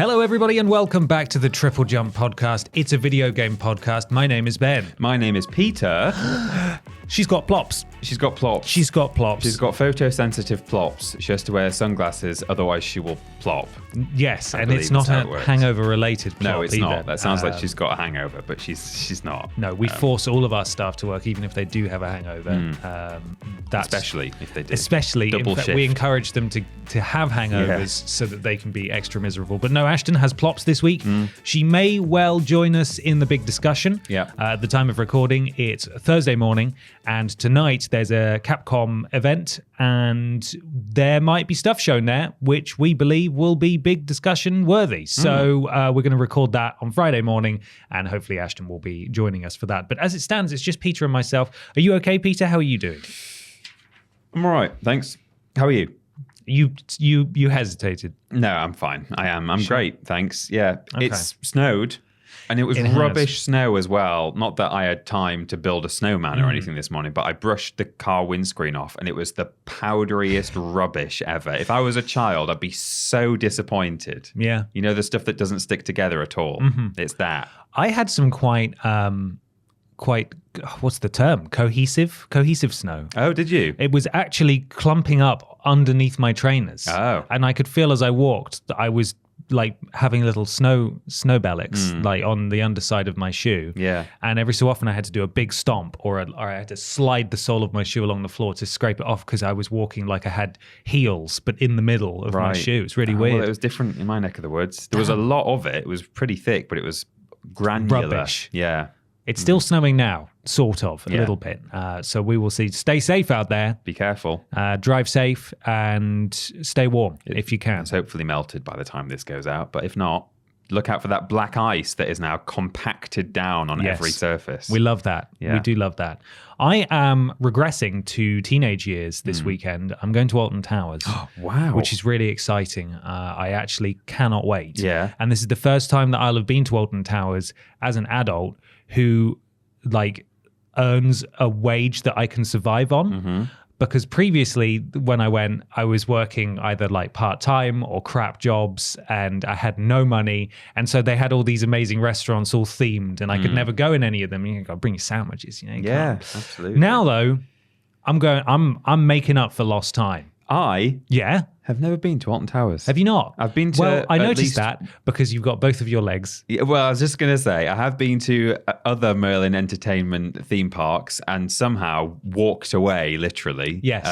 Hello, everybody, and welcome back to the TripleJump podcast. It's a video game podcast. My name is Ben. My name is Peter. She's got plops. She's got plops. She's got plops. She's got photosensitive plops. She has to wear sunglasses, otherwise she will plop. Yes, and it's not a hangover-related plop. No, it's either. not. That sounds like she's got a hangover, but she's not. No, we force all of our staff to work, even if they do have a hangover. Especially if they do. Especially, double in fact, shift. We encourage them to have hangovers so that they can be extra miserable. But no, Ashton has plops this week. She may well join us in the big discussion. Yeah. At the time of recording, it's Thursday morning, and tonight there's a Capcom event, and there might be stuff shown there which we believe will be big discussion worthy. So we're going to record that on Friday morning, and hopefully Ashton will be joining us for that. But as it stands, it's just Peter and myself. Are you okay, Peter? How are you doing? I'm all right, thanks. How are you? You hesitated. No, I'm fine. I am. I'm great, thanks. Yeah, Okay. It's snowed. And it was rubbish snow as well. Not that I had time to build a snowman or anything this morning, but I brushed the car windscreen off and it was the powderiest rubbish ever. If I was a child, I'd be so disappointed. Yeah. You know, the stuff that doesn't stick together at all. It's that. I had some quite what's the term? Cohesive snow. Oh, did you? It was actually clumping up underneath my trainers. Oh. And I could feel as I walked that I was like having little snow bellocks like on the underside of my shoe. Yeah. And every so often I had to do a big stomp or I had to slide the sole of my shoe along the floor to scrape it off because I was walking like I had heels but in the middle of my shoe. It's really weird. Well, it was different in my neck of the woods. There was a lot of it. It was pretty thick, but it was granular. Rubbish. Yeah. It's still snowing now, sort of, a little bit. So we will see. Stay safe out there. Be careful. Drive safe and stay warm if you can. It's hopefully melted by the time this goes out. But if not, look out for that black ice that is now compacted down on every surface. We love that. Yeah. We do love that. I am regressing to teenage years this weekend. I'm going to Alton Towers. Wow. Which is really exciting. I actually cannot wait. Yeah. And this is the first time that I'll have been to Alton Towers as an adult who like earns a wage that I can survive on. Because previously when I went, I was working either like part-time or crap jobs and I had no money. And so they had all these amazing restaurants all themed and I could never go in any of them. You got to bring your sandwiches, you know. You can't. Absolutely. Now though, I'm making up for lost time. Yeah. Have never been to Alton Towers. Have you not? I've been to. Well, I at noticed least... that because you've got both of your legs. Yeah, well, I was just going to say, I have been to other Merlin Entertainment theme parks and somehow walked away, literally. Yes.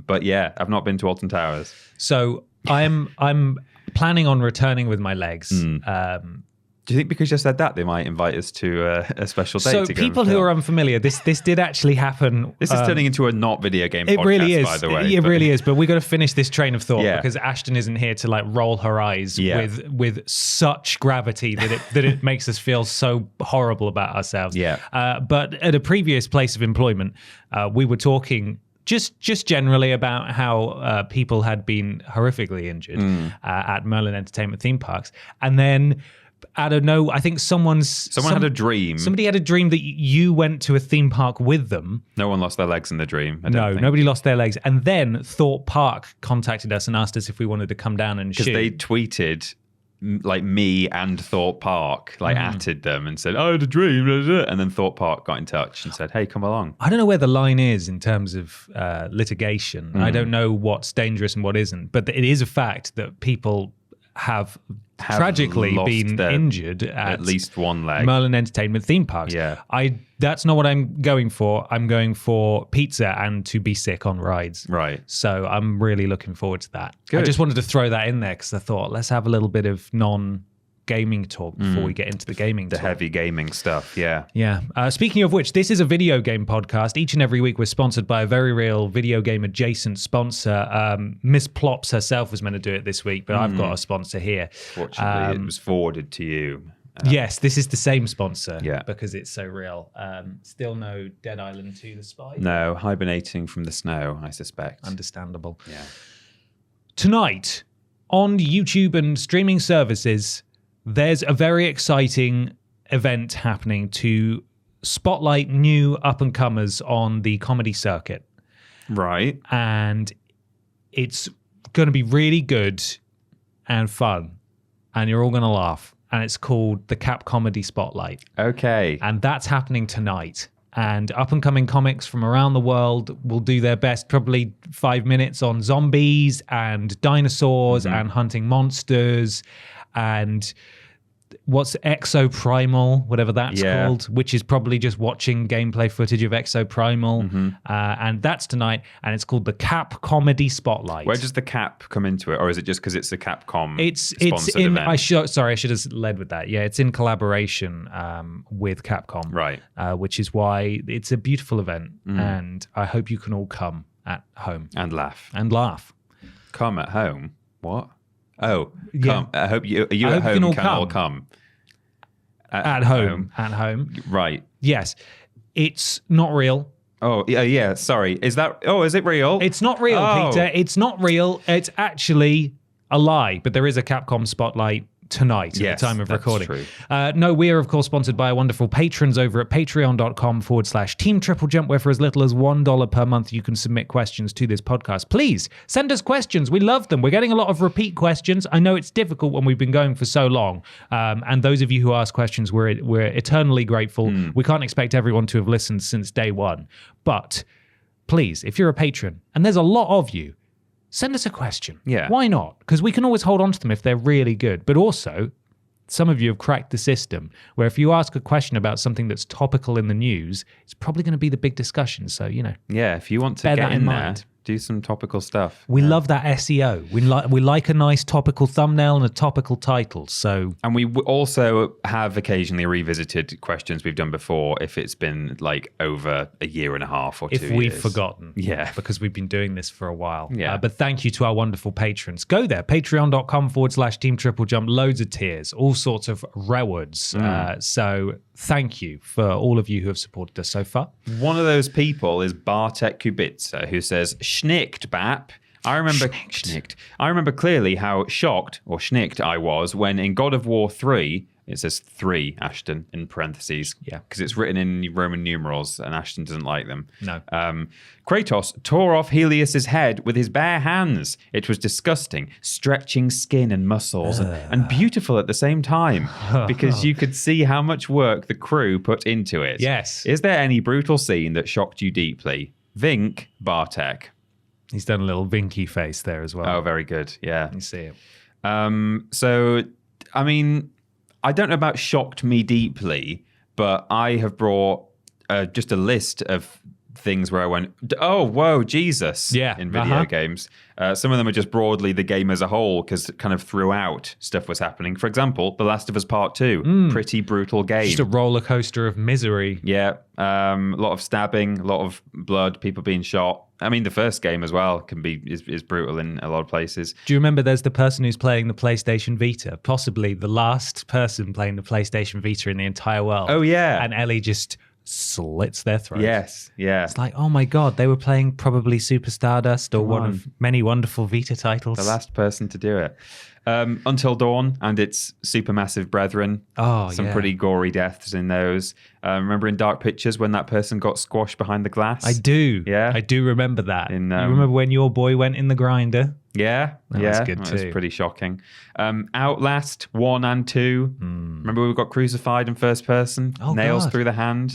But yeah, I've not been to Alton Towers. So I'm planning on returning with my legs. Do you think because you said that, they might invite us to a special date? So to go people who are unfamiliar, this did actually happen. This is turning into a not video game podcast, it really is. by the way. It really is. But we got to finish this train of thought Yeah. because Ashton isn't here to like roll her eyes with such gravity that it makes us feel so horrible about ourselves. Yeah. But at a previous place of employment, we were talking just generally about how people had been horrifically injured at Merlin Entertainment theme parks, and then. I don't know. I think someone had a dream. Somebody had a dream that you went to a theme park with them. No one lost their legs in the dream. I don't No, think. nobody lost their legs. And then Thorpe Park contacted us and asked us if we wanted to come down and shoot. Because they tweeted like me and Thorpe Park, like atted them and said, I had a dream. And then Thorpe Park got in touch and said, hey, come along. I don't know where the line is in terms of litigation. I don't know what's dangerous and what isn't. But it is a fact that people have tragically been injured at least one leg. Merlin Entertainment theme parks. Yeah. That's not what I'm going for. I'm going for pizza and to be sick on rides. Right. So I'm really looking forward to that. Good. I just wanted to throw that in there because I thought let's have a little bit of non-gaming talk before we get into the gaming The talk. heavy gaming stuff, yeah. Yeah. Speaking of which, this is a video game podcast. Each and every week we're sponsored by a very real video game adjacent sponsor. Miss Plops herself was meant to do it this week, but I've got a sponsor here. Fortunately, it was forwarded to you. Yes, this is the same sponsor Yeah. because it's so real. Still no Dead Island 2 The Spy. No, hibernating from the snow, I suspect. Understandable. Yeah. Tonight, on YouTube and streaming services, there's a very exciting event happening to spotlight new up-and-comers on the comedy circuit. Right. And it's going to be really good and fun. and you're all going to laugh. And it's called the Capcomedy Spotlight. Okay. And that's happening tonight. And up-and-coming comics from around the world will do their best, probably 5 minutes on zombies and dinosaurs and hunting monsters and what's Exoprimal, whatever that's called, which is probably just watching gameplay footage of Exoprimal. And that's tonight, and it's called the Capcomedy Spotlight. Where does the Cap come into it, or is it just because it's a Capcom It's sponsored in. event? I should have led with that. Yeah, it's in collaboration with Capcom, Right. Which is why it's a beautiful event, and I hope you can all come at home And laugh. and laugh. Come at home? What? Oh, Yeah. come. I hope you. Are you I at hope you home? can Can all all come? At home. At home. Right. Yes, it's not real. Oh, yeah. Sorry. Is that? Oh, is it real? It's not real, Oh. Peter. It's not real. It's actually a lie. But there is a Capcom Spotlight tonight at Yes, the time of that's recording. true. No, we are, of course, sponsored by our wonderful patrons over at patreon.com/Team TripleJump, where for as little as $1 per month, you can submit questions to this podcast. Please send us questions. We love them. We're getting a lot of repeat questions. I know it's difficult when we've been going for so long. And those of you who ask questions, we're eternally grateful. We can't expect everyone to have listened since day one. But please, if you're a patron, and there's a lot of you, send us a question. Yeah. Why not? Because we can always hold on to them if they're really good. But also, some of you have cracked the system where if you ask a question about something that's topical in the news, it's probably going to be the big discussion. So, Yeah. If you want to bear get that in in there, mind. do some topical stuff. We love that SEO. We like a nice topical thumbnail and a topical title. So, And we also have occasionally revisited questions we've done before if it's been like over a year and a half or 2 if years. we've forgotten. Yeah. Because we've been doing this for a while. Yeah. But thank you to our wonderful patrons. Go there, patreon.com/Team TripleJump. Loads of tiers, all sorts of rewards. So thank you for all of you who have supported us so far. One of those people is Bartek Kubica, who says, "Schnicked, Bap." I remember clearly how shocked or schnicked I was when in God of War 3, it says 3, Ashton, in parentheses. Yeah. Because it's written in Roman numerals and Ashton doesn't like them. No. Kratos tore off Helios's head with his bare hands. It was disgusting, stretching skin and muscles and beautiful at the same time because you could see how much work the crew put into it. Yes. Is there any brutal scene that shocked you deeply? Vink, Bartek. He's done a little vinky face there as well. Oh, very good. Yeah. You see it. So, I mean, I don't know about shocked me deeply, but I have brought just a list of things where I went, oh, whoa, Jesus, in video games. Some of them are just broadly the game as a whole because kind of throughout stuff was happening. For example, The Last of Us Part 2, pretty brutal game. Just a roller coaster of misery. Yeah, a lot of stabbing, a lot of blood, people being shot. I mean, the first game as well is brutal in a lot of places. Do you remember there's the person who's playing the PlayStation Vita, possibly the last person playing the PlayStation Vita in the entire world? Oh, yeah. And Ellie just slits their throat. Yes, yeah. It's like, oh my God, they were playing probably Super Stardust or one of many wonderful Vita titles. The last person to do it. Until Dawn and its supermassive brethren. Some pretty gory deaths in those. Remember in Dark Pictures when that person got squashed behind the glass? I do. Yeah. I do remember that. You remember when your boy went in the grinder? Yeah. That's good That was too. pretty shocking. Outlast 1 and 2. Remember we got crucified in first person? Oh, Nails God. through the hand.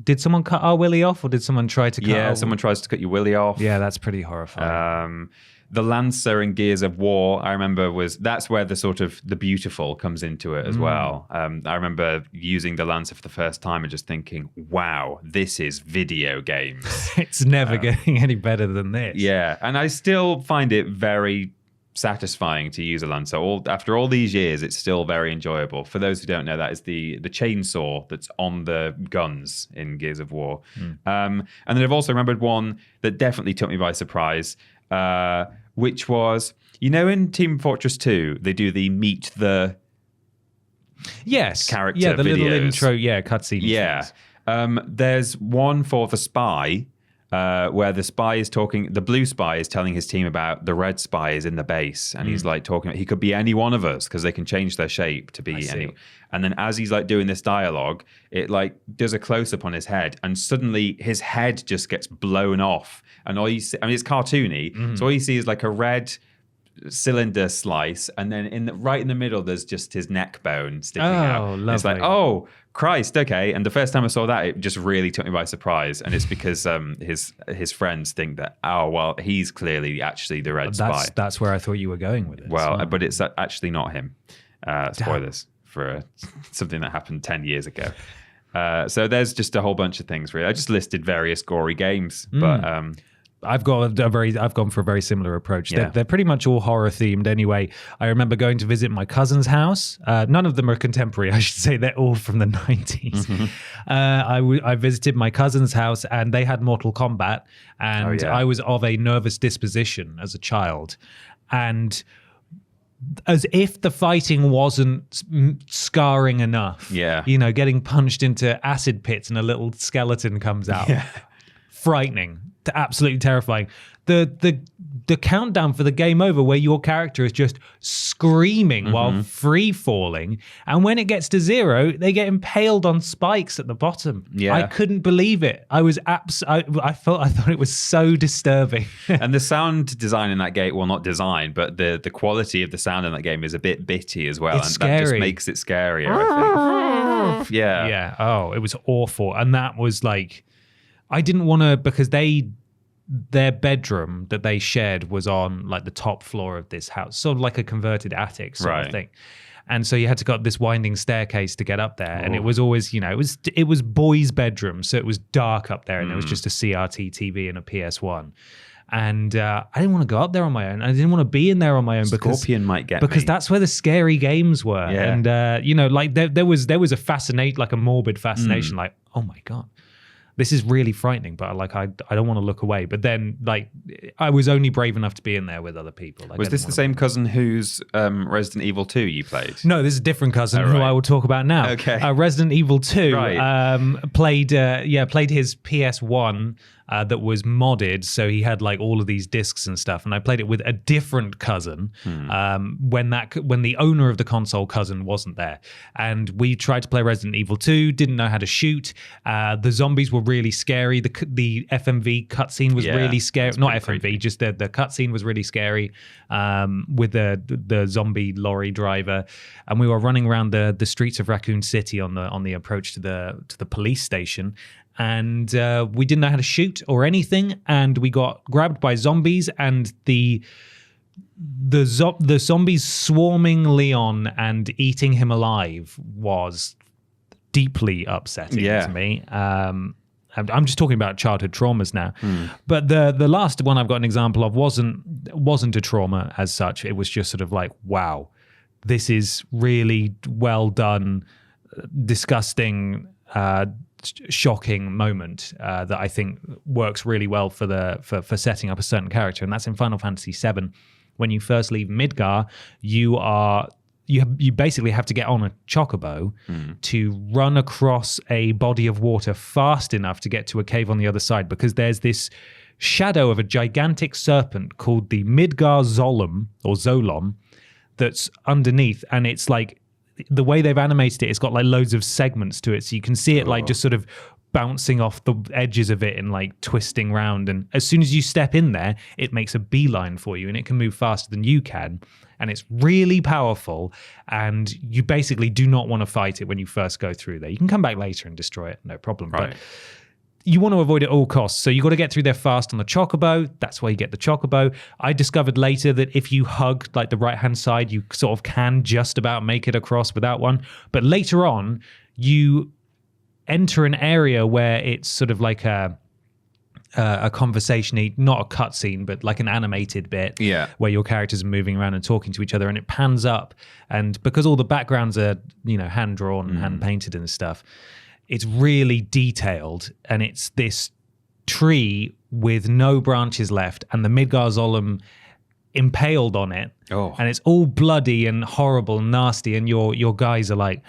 Did someone cut our willy off or did someone try to cut Yeah, someone tries to cut your willy off. Yeah, that's pretty horrifying. The Lancer in Gears of War, I remember that's where the sort of the beautiful comes into it as well. I remember using the Lancer for the first time and just thinking, wow, this is video games. It's never getting any better than this. Yeah, and I still find it very satisfying to use a Lancer. After all these years, it's still very enjoyable. For those who don't know, that is the chainsaw that's on the guns in Gears of War. And then I've also remembered one that definitely took me by surprise, which was, in Team Fortress 2, they do the meet the character the little videos. intro, cutscene. Yeah. things. There's one for the spy, where the spy is talking, the blue spy is telling his team about the red spy is in the base. And he's like talking, he could be any one of us because they can change their shape to be any. And then as he's like doing this dialogue, it like does a close up on his head and suddenly his head just gets blown off. And all you see, I mean, it's cartoony. So all you see is like a red cylinder slice, and then right in the middle, there's just his neck bone sticking out. Lovely. It's like, oh, Christ, okay. And the first time I saw that, it just really took me by surprise. And it's because his friends think that, oh, well, he's clearly actually the red spy. That's where I thought you were going with it. Well, but it's actually not him. Spoilers for something that happened 10 years ago. So there's just a whole bunch of things, really. I just listed various gory games, but I've gone for a very similar approach. Yeah. They're pretty much all horror themed anyway. I remember going to visit my cousin's house. None of them are contemporary, I should say. They're all from the 90s. Mm-hmm. I visited my cousin's house, and they had Mortal Kombat, and I was of a nervous disposition as a child. And as if the fighting wasn't scarring enough. Yeah. You know, getting punched into acid pits and a little skeleton comes out. Yeah. Frightening. Absolutely terrifying. The countdown for the game over, where your character is just screaming while free falling, and when it gets to 0, they get impaled on spikes at the bottom. Yeah. I couldn't believe it. I thought it was so disturbing. And the sound design in that game, well, not design, but the quality of the sound in that game is a bit bitty as well. It's and scary. That just makes it scarier, I think. Yeah. Yeah. Oh, it was awful. And that was like, I didn't want to, because their bedroom that they shared was on like the top floor of this house, sort of like a converted attic sort of thing. And so you had to go up this winding staircase to get up there. And it was always, you know, it was boys' bedroom. So it was dark up there, and there was just a CRT TV and a PS1. And I didn't want to go up there on my own. I didn't want to be in there on my own Scorpion might get because me. that's where the scary games were. Yeah. And you know, like there was a fascinate, like a morbid fascination, like, oh my God, this is really frightening, but like I don't want to look away. But then, like, I was only brave enough to be in there with other people. Like, was this the same cousin whose Resident Evil 2 you played? No, this is a different cousin who I will talk about now. Okay. Resident Evil 2 played his PS1 that was modded, so he had like all of these discs and stuff. And I played it with a different cousin when the owner of the console cousin wasn't there. And we tried to play Resident Evil 2, didn't know how to shoot. The zombies were really scary. The FMV cutscene was really scary. Not FMV, creepy. Just the cutscene was really scary with the zombie lorry driver. And we were running around the streets of Raccoon City on the approach to the police station. And we didn't know how to shoot or anything, and we got grabbed by zombies, and the zombies swarming Leon and eating him alive was deeply upsetting to me. I'm just talking about childhood traumas now. But the last one I've got an example of wasn't a trauma as such. It was just sort of like, wow, this is really well done, disgusting, shocking moment that I think works really well for setting up a certain character, and that's in Final Fantasy VII. When you first leave Midgar, you basically have to get on a chocobo to run across a body of water fast enough to get to a cave on the other side, because there's this shadow of a gigantic serpent called the Midgar Zolom that's underneath, and it's like, the way they've animated it's got like loads of segments to it, so you can see it like just sort of bouncing off the edges of it and like twisting round, and as soon as you step in there, it makes a beeline for you, and it can move faster than you can, and it's really powerful, and you basically do not want to fight it when you first go through there. You can come back later and destroy it, no problem, but you want to avoid it at all costs. So you got to get through there fast on the chocobo. That's why you get the chocobo. I discovered later that if you hug like the right-hand side, you sort of can just about make it across without one. But later on, you enter an area where it's sort of like a conversation, not a cutscene, but like an animated bit where your characters are moving around and talking to each other, and it pans up. And because all the backgrounds are, you know, hand-drawn and hand-painted and stuff, it's really detailed, and it's this tree with no branches left, and the Midgar Zolom impaled on it, and it's all bloody and horrible and nasty, and your guys are like,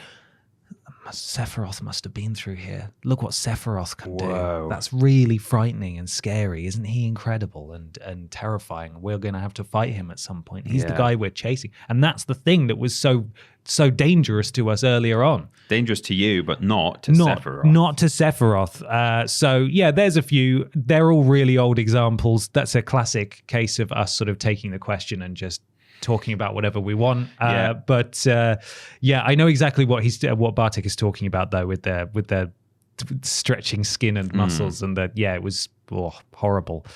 Sephiroth must have been through here. Look what Sephiroth can do. That's really frightening and scary. Isn't he incredible and terrifying? We're going to have to fight him at some point. He's the guy we're chasing. And that's the thing that was so dangerous to us earlier on. Dangerous to you, but not to Sephiroth. Not to Sephiroth. So, yeah, there's a few. They're all really old examples. That's a classic case of us sort of taking the question and just talking about whatever we want. But I know exactly what Bartek is talking about though, with their stretching skin and muscles, and that it was horrible.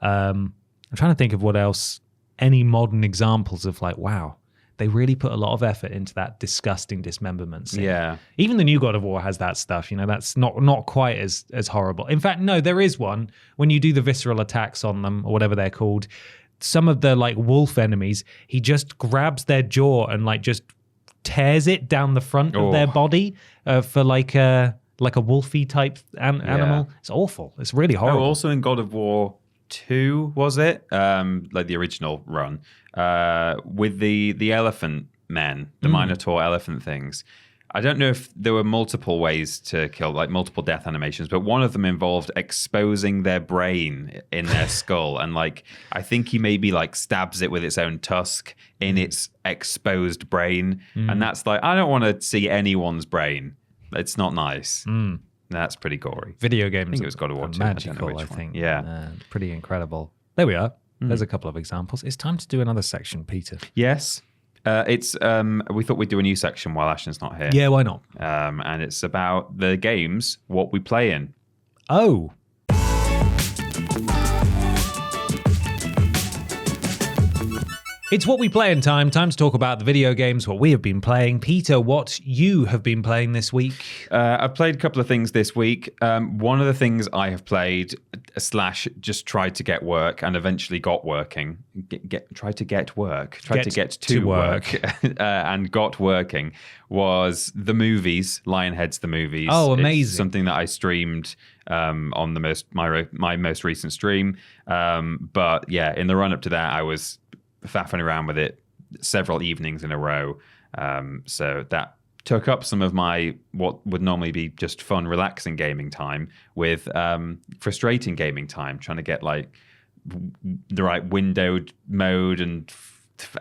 I'm trying to think of what else. Any modern examples of like, wow, they really put a lot of effort into that disgusting dismemberment scene. Yeah. Even the new God of War has that stuff, that's not quite as horrible. In fact, no, there is one. When you do the visceral attacks on them, or whatever they're called, some of the like wolf enemies, he just grabs their jaw and like just tears it down the front of their body for like a wolfy type animal. It's awful. It's really horrible. Also in God of War 2, was it? Like the original run, with the elephant men, the Minotaur elephant things. I don't know if there were multiple ways to kill, like multiple death animations, but one of them involved exposing their brain in their skull. And like, I think he maybe like stabs it with its own tusk in its exposed brain. And that's like, I don't want to see anyone's brain. It's not nice. That's pretty gory. Video games. I think it was God of War 2. Magical, I think. Yeah. Pretty incredible. There we are. There's a couple of examples. It's time to do another section, Peter. Yes. It's we thought we'd do a new section while Ashton's not here. Yeah, why not? And it's about the games, what we play in. Oh. It's what we play in time. Time to talk about the video games, what we have been playing. Peter, what you have been playing this week? I've played a couple of things this week. One of the things I have played / just tried to get work and eventually got working. Tried to get to work and got working was the movies, Lionhead's the movies. Oh, amazing. It's something that I streamed on my most recent stream. But yeah, in the run up to that, I was faffing around with it several evenings in a row. So that took up some of my what would normally be just fun, relaxing gaming time with frustrating gaming time, trying to get like the right windowed mode and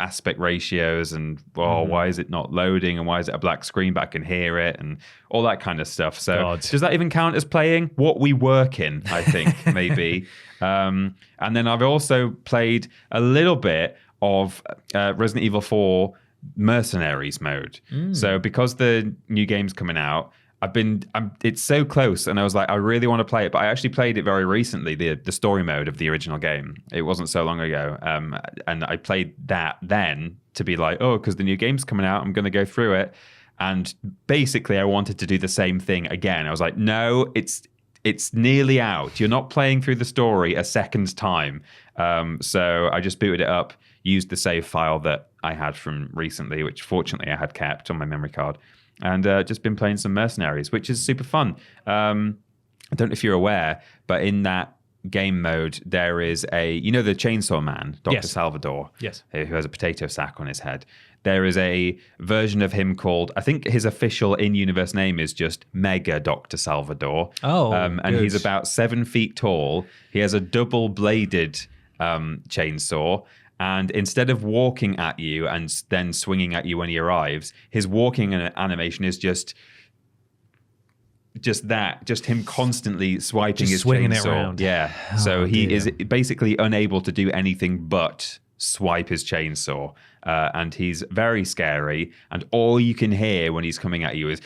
aspect ratios and why is it not loading and why is it a black screen but I can hear it and all that kind of stuff. So does that even count as playing? What we work in, I think, maybe. And then I've also played a little bit of Resident Evil 4 Mercenaries mode. So because the new game's coming out, it's so close, and I was like, I really want to play it, but I actually played it very recently, the story mode of the original game. It wasn't so long ago, and I played that then to be like, because the new game's coming out, I'm going to go through it, and basically I wanted to do the same thing again. I was like, no, it's nearly out. You're not playing through the story a second time. So I just booted it up, used the save file that I had from recently, which fortunately I had kept on my memory card, and just been playing some Mercenaries, which is super fun. I don't know if you're aware, but in that game mode, there is the Chainsaw Man, Dr. Salvador, who has a potato sack on his head. There is a version of him called, I think his official in-universe name is just Mega Dr. Salvador. And he's about 7 feet tall. He has a double-bladed chainsaw. And instead of walking at you and then swinging at you when he arrives, his walking animation is just him constantly swiping his swinging chainsaw. It around. Yeah. So he is basically unable to do anything but swipe his chainsaw. And he's very scary. And all you can hear when he's coming at you is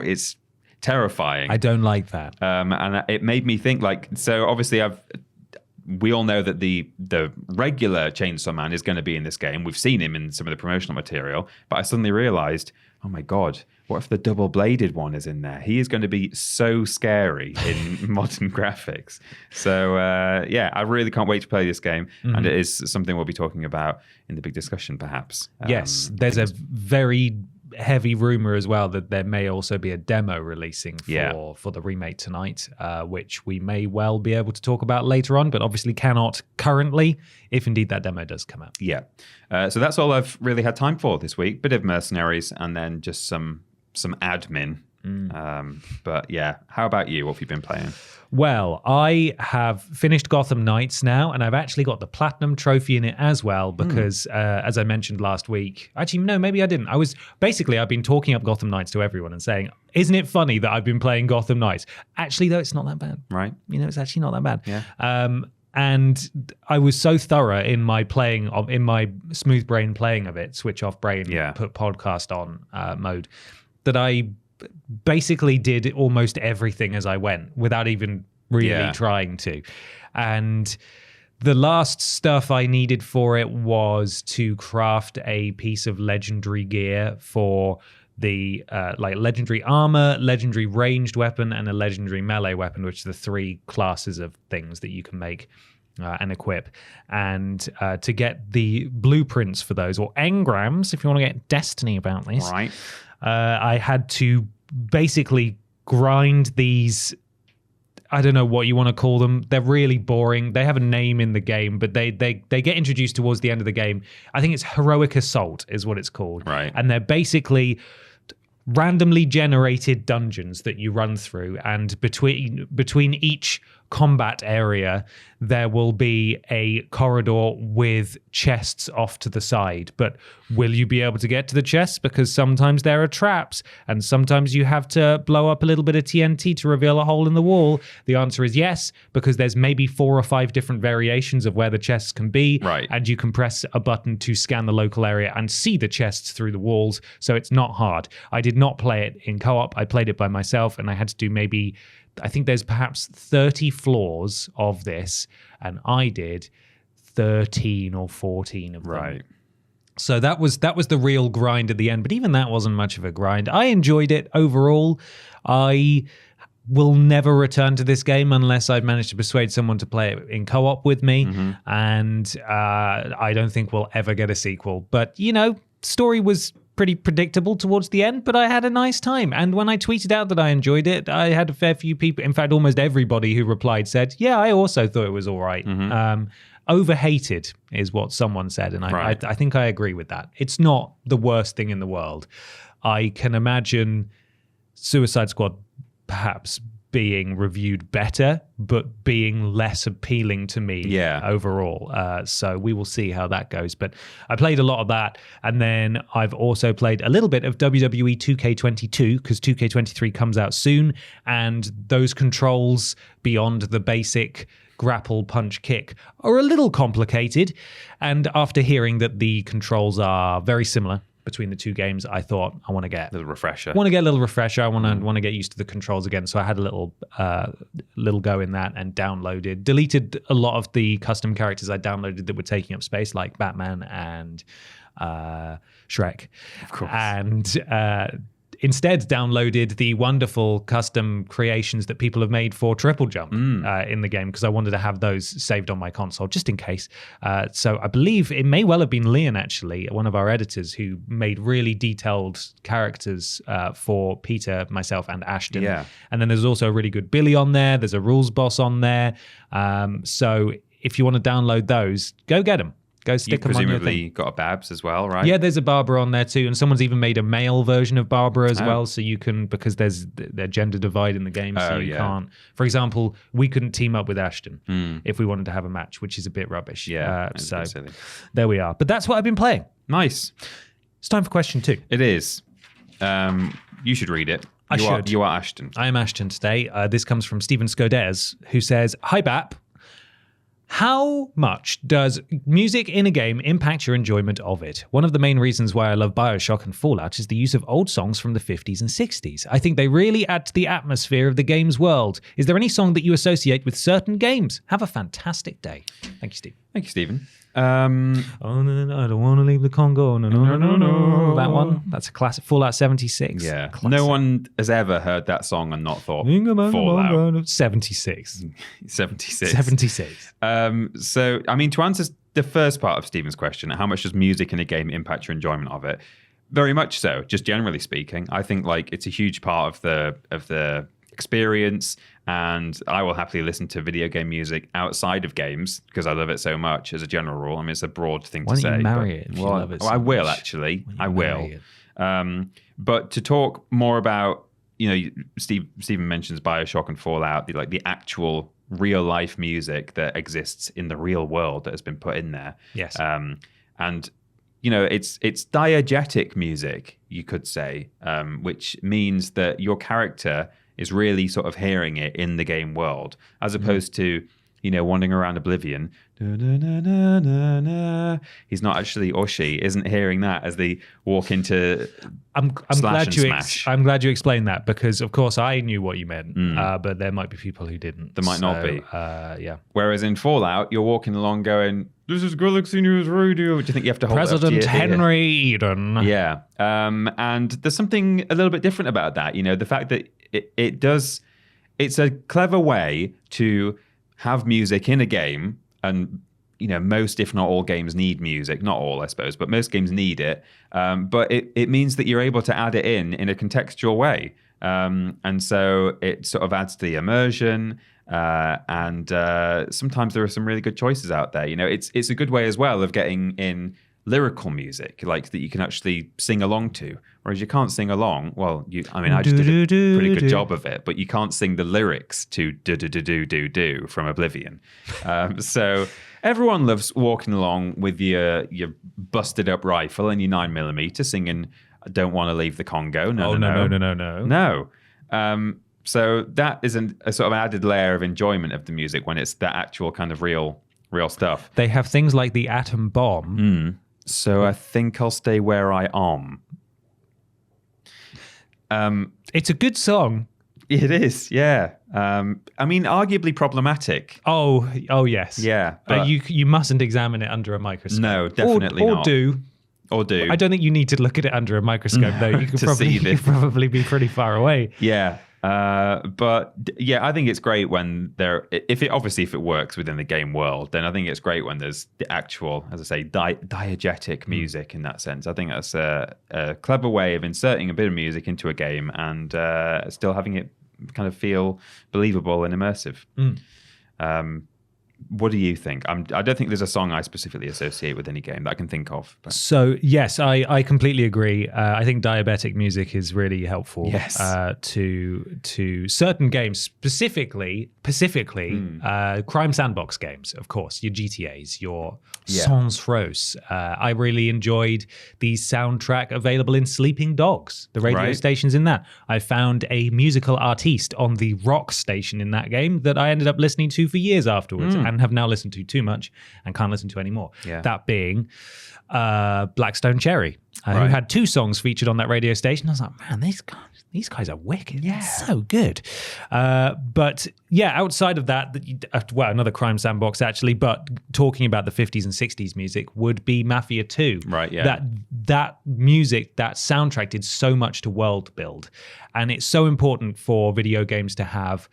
it's terrifying. I don't like that. And it made me think so obviously we all know that the regular Chainsaw Man is going to be in this game. We've seen him in some of the promotional material, but I suddenly realized, oh my God, what if the double-bladed one is in there? He is going to be so scary in modern graphics. So I really can't wait to play this game, and it is something we'll be talking about in the big discussion, perhaps. Yes, there's a very heavy rumor as well that there may also be a demo releasing for the remake tonight, which we may well be able to talk about later on, but obviously cannot currently, if indeed that demo does come out. Yeah. So that's all I've really had time for this week. Bit of Mercenaries and then just some admin. But yeah, how about you? What have you been playing? Well, I have finished Gotham Knights now, and I've actually got the Platinum Trophy in it as well because, as I mentioned last week, actually, no, maybe I didn't. I've been talking up Gotham Knights to everyone and saying, isn't it funny that I've been playing Gotham Knights? Actually, though, it's not that bad. Right. It's actually not that bad. Yeah. And I was so thorough in my smooth brain playing of it, switch off brain, put podcast on mode, that I basically did almost everything as I went without even really trying to. And the last stuff I needed for it was to craft a piece of legendary gear for the like legendary armor, legendary ranged weapon, and a legendary melee weapon, which are the 3 classes of things that you can make and equip. And to get the blueprints for those, or engrams, if you want to get Destiny about this, right? I had to basically grind these. I don't know what you want to call them. They're really boring. They have a name in the game, but they get introduced towards the end of the game. I think it's Heroic Assault is what it's called. Right. And they're basically randomly generated dungeons that you run through, and between each combat area there will be a corridor with chests off to the side. But will you be able to get to the chests? Because sometimes there are traps, and sometimes you have to blow up a little bit of TNT to reveal a hole in the wall. The answer is yes, because there's maybe 4 or 5 different variations of where the chests can be, right? And you can press a button to scan the local area and see the chests through the walls, so it's not hard. I did not play it in co-op. I played it by myself, and I had to do maybe, I think there's perhaps 30 floors of this, and I did 13 or 14 of them. Right. So that was the real grind at the end, but even that wasn't much of a grind. I enjoyed it overall. I will never return to this game unless I've managed to persuade someone to play it in co-op with me, and I don't think we'll ever get a sequel. But, you know, story was pretty predictable towards the end, but I had a nice time. And when I tweeted out that I enjoyed it, I had a fair few people, in fact almost everybody who replied said, yeah, I also thought it was all right. Overhated is what someone said, and I think I agree with that. It's not the worst thing in the world. I can imagine Suicide Squad perhaps being reviewed better, but being less appealing to me overall. So we will see how that goes. But I played a lot of that. And then I've also played a little bit of WWE 2K22, because 2K23 comes out soon. And those controls beyond the basic grapple, punch, kick are a little complicated. And after hearing that the controls are very similar between the 2 games, I thought I want to get a little refresher. I want to get used to the controls again. So I had a little go in that and deleted a lot of the custom characters I downloaded that were taking up space, like Batman and Shrek. Of course. And instead downloaded the wonderful custom creations that people have made for TripleJump in the game, because I wanted to have those saved on my console just in case. So I believe it may well have been Leon, actually, one of our editors, who made really detailed characters for Peter, myself, and Ashton. Yeah. And then there's also a really good Billy on there. There's a rules boss on there. So if you want to download those, go get them. Go stick them on your thing. Presumably got a Babs as well, right? Yeah, there's a Barbara on there too, and someone's even made a male version of Barbara as well, so you can, because there's a gender divide in the game, so you can't. For example, we couldn't team up with Ashton if we wanted to have a match, which is a bit rubbish. Yeah, so there we are. But that's what I've been playing. Nice. It's time for question 2. It is. You should read it. You are Ashton. I am Ashton today. This comes from Stephen Scodes, who says, "Hi, Bap. How much does music in a game impact your enjoyment of it? One of the main reasons why I love BioShock and Fallout is the use of old songs from the 50s and 60s. I think they really add to the atmosphere of the game's world. Is there any song that you associate with certain games? Have a fantastic day." Thank you, Steve. Thank you, Stephen. I don't want to leave the Congo. No. That one. That's a classic. Fallout 76. Yeah. Classic. No one has ever heard that song and not thought Fallout. 76. 76. So, I mean, to answer the first part of Stephen's question, how much does music in a game impact your enjoyment of it? Very much so. Just generally speaking, I think like it's a huge part of the experience, and I will happily listen to video game music outside of games because I love it so much as a general rule. I mean, it's a broad thing to say. Why don't you marry it if you love it so I will much? Actually. I will. But to talk more about, Stephen mentions BioShock and Fallout, the actual real life music that exists in the real world that has been put in there. Yes. And it's diegetic music, you could say, which means that your character is really sort of hearing it in the game world, as opposed to wandering around Oblivion. He's not actually, or she isn't hearing that as they walk into I'm glad you explained that, because of course I knew what you meant, but there might be people who didn't. There might not be. Yeah. Whereas in Fallout, you're walking along going, "This is Galaxy News Radio." Do you think you have to hold President Henry Eden? Yeah. And there's something a little bit different about that. The fact that it's a clever way to have music in a game, and most, if not all, games need music. Not all, I suppose, but most games need it. But it means that you're able to add it in a contextual way, and so it sort of adds to the immersion. And sometimes there are some really good choices out there. It's a good way as well of getting in lyrical music, like that you can actually sing along to. Whereas you can't sing along. Well, I just did a pretty good job of it, but you can't sing the lyrics to "do do do do do do" from Oblivion. So everyone loves walking along with your busted up rifle and your 9mm, singing "I don't want to leave the Congo." No. So that is a sort of added layer of enjoyment of the music when it's that actual kind of real stuff. They have things like the atom bomb. So I think I'll stay where I am. It's a good song. It is, yeah. Arguably problematic. Oh yes. Yeah. But you mustn't examine it under a microscope. No, definitely not. Or do. I don't think you need to look at it under a microscope, though. You could probably be pretty far away. Yeah. But yeah, I think it's great when if it works within the game world, then I think it's great when there's the actual, as I say, diegetic music in that sense. I think that's a clever way of inserting a bit of music into a game and still having it kind of feel believable and immersive. What do you think? I don't think there's a song I specifically associate with any game that I can think of. But. So, yes, I completely agree. I think diegetic music is really helpful to certain games, specifically crime sandbox games, of course, your GTAs, your Sans Rose. I really enjoyed the soundtrack available in Sleeping Dogs, the radio stations in that. I found a musical artiste on the rock station in that game that I ended up listening to for years afterwards. And have now listened to too much and can't listen to anymore. Yeah. That being Blackstone Cherry, who had 2 songs featured on that radio station. I was like, man, these guys are wicked. Yeah. So good. But yeah, outside of that, another crime sandbox actually, but talking about the 50s and 60s music would be Mafia 2. Right, yeah. That music, that soundtrack did so much to world build. And it's so important for video games to have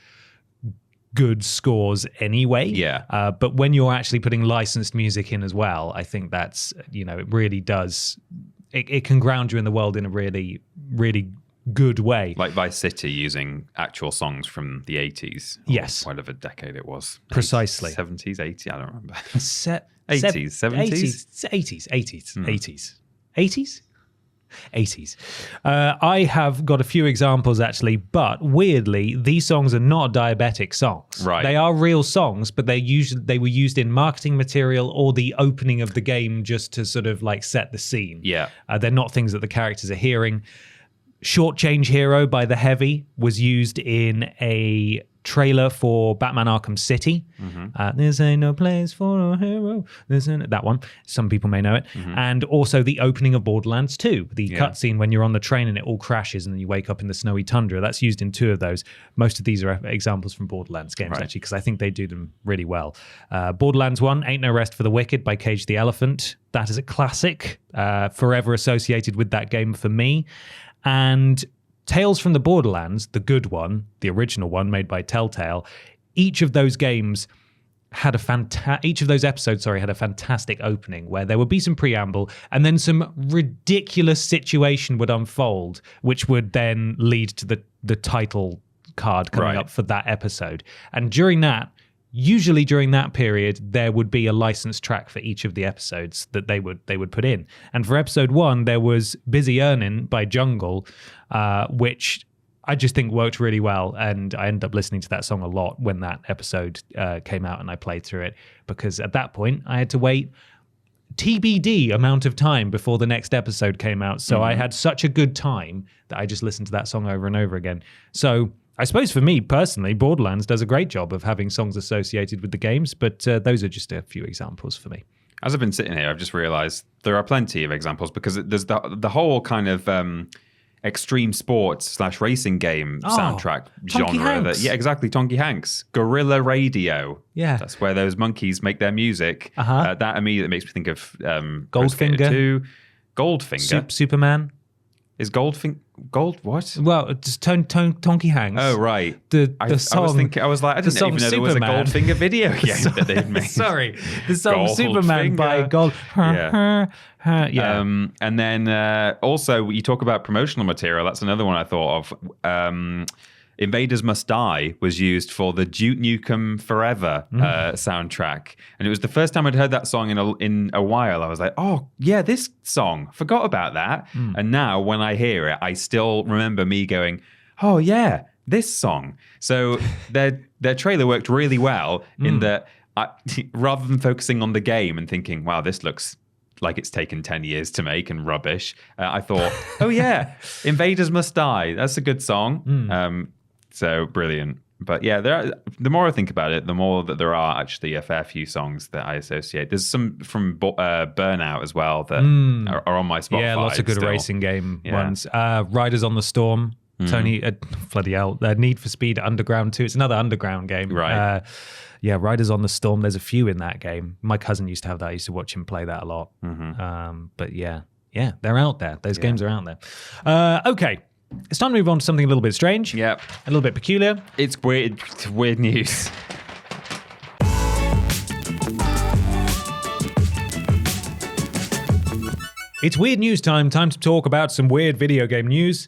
good scores anyway. Yeah. But when you're actually putting licensed music in as well, I think that's, it really does, it can ground you in the world in a really, really good way. Like Vice City using actual songs from the 80s. Yes. Whatever decade it was. Precisely. 70s, 80s, I don't remember. 80s, 70s? 80s? 80s. I have got a few examples actually, but weirdly, these songs are not diabetic songs. Right. They are real songs, but they were used in marketing material or the opening of the game just to sort of like set the scene. Yeah. They're not things that the characters are hearing. Short Change Hero by The Heavy was used in a trailer for Batman Arkham City. This ain't no place for a hero. That one. Some people may know it. And also the opening of Borderlands 2, the cutscene when you're on the train and it all crashes and then you wake up in the snowy tundra. That's used in 2 of those. Most of these are examples from Borderlands games, actually, because I think they do them really well. Borderlands 1, Ain't No Rest for the Wicked by Cage the Elephant. That is a classic, forever associated with that game for me. And Tales from the Borderlands, the good one, the original one made by Telltale, each of those games had each of those episodes, had a fantastic opening where there would be some preamble and then some ridiculous situation would unfold, which would then lead to the title card coming up for that episode. And usually during that period, there would be a licensed track for each of the episodes that they would put in. And for episode 1, there was Busy Earnin' by Jungle, which I just think worked really well. And I ended up listening to that song a lot when that episode came out and I played through it, because at that point I had to wait TBD amount of time before the next episode came out. So I had such a good time that I just listened to that song over and over again. So I suppose for me personally, Borderlands does a great job of having songs associated with the games, but those are just a few examples for me. As I've been sitting here, I've just realised there are plenty of examples because there's the whole kind of extreme sports / racing game soundtrack genre. Exactly. Tonky Hanks, Gorilla Radio. Yeah, that's where those monkeys make their music. That immediately makes me think of Goldfinger 2. Goldfinger. Superman. Is Gold what? Well, just Tonky Hanks. Oh, right. The song. I was like, I didn't even know there was a Goldfinger video game that they'd made. Sorry. The song Superman by Gold. Yeah. Yeah. And then also, you talk about promotional material. That's another one I thought of. Invaders Must Die was used for the Duke Nukem Forever soundtrack. And it was the first time I'd heard that song in a while. I was like, oh, yeah, this song. Forgot about that. And now when I hear it, I still remember me going, oh, yeah, this song. So their trailer worked really well in that rather than focusing on the game and thinking, wow, this looks like it's taken 10 years to make and rubbish, I thought, oh, yeah, Invaders Must Die. That's a good song. So brilliant. But yeah, the more I think about it, the more that there are actually a fair few songs that I associate. There's some from Burnout as well that are on my Spotify. Yeah, lots of good racing game ones. Riders on the Storm, Tony, bloody hell, Need for Speed Underground 2. It's another Underground game. Right. Riders on the Storm. There's a few in that game. My cousin used to have that. I used to watch him play that a lot. But yeah, they're out there. Those games are out there. Okay. It's time to move on to something a little bit strange. Yep. A little bit peculiar. It's weird news. It's weird news time. Time to talk about some weird video game news.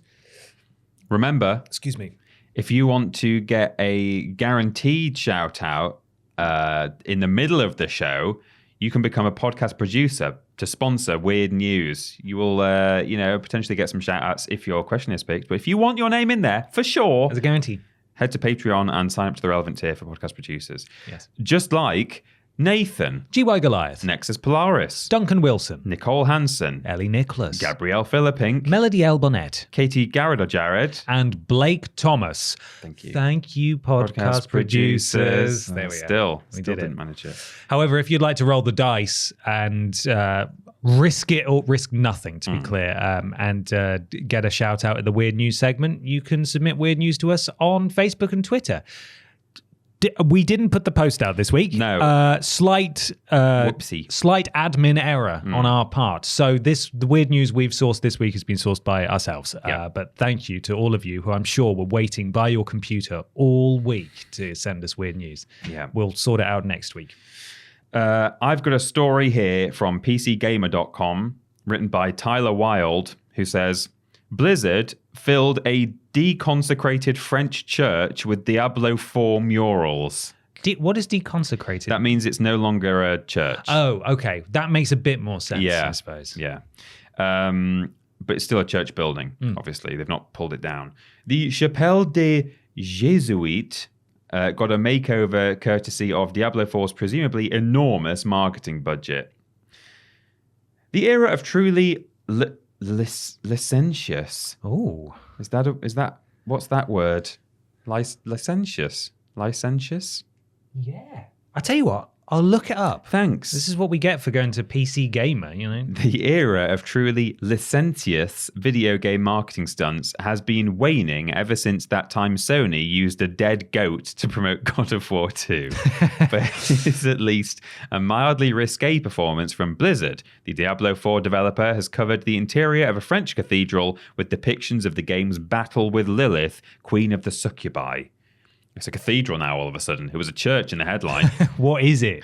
Remember, excuse me, if you want to get a guaranteed shout out in the middle of the show, you can become a podcast producer to sponsor weird news. You will, potentially get some shout outs if your question is picked. But if you want your name in there, for sure, as a guarantee, head to Patreon and sign up to the relevant tier for podcast producers. Yes. Just like Nathan, GY Goliath, Nexus Polaris, Duncan Wilson, Nicole Hansen, Ellie Nicholas, Gabrielle Philippink, Melody L. Bonnet, Katie Garrett or Jared, and Blake Thomas. Thank you. Thank you, podcast producers. There we are. We didn't manage it. However, if you'd like to roll the dice and risk it or risk nothing, to be clear, and get a shout out at the Weird News segment, you can submit weird news to us on Facebook and Twitter. We didn't put the post out this week. No. Slight Whoopsie. Slight admin error on our part. So the weird news we've sourced this week has been sourced by ourselves. But thank you to all of you who I'm sure were waiting by your computer all week to send us weird news. Yeah. We'll sort it out next week. I've got a story here from PCGamer.com written by Tyler Wilde, who says, Blizzard filled a deconsecrated French church with Diablo 4 murals. What is deconsecrated? That means it's no longer a church. Oh, okay. That makes a bit more sense, I suppose. Yeah. But it's still a church building, obviously. They've not pulled it down. The Chapelle des Jésuites got a makeover courtesy of Diablo 4's presumably enormous marketing budget. The era of truly licentious. Oh, is that what's that word? Licentious. Yeah. I tell you what, I'll look it up. Thanks. This is what we get for going to PC Gamer, you know. The era of truly licentious video game marketing stunts has been waning ever since that time Sony used a dead goat to promote God of War 2. But it is at least a mildly risque performance from Blizzard. The Diablo 4 developer has covered the interior of a French cathedral with depictions of the game's battle with Lilith, Queen of the Succubi. It's a cathedral now all of a sudden. It was a church in the headline. What is it?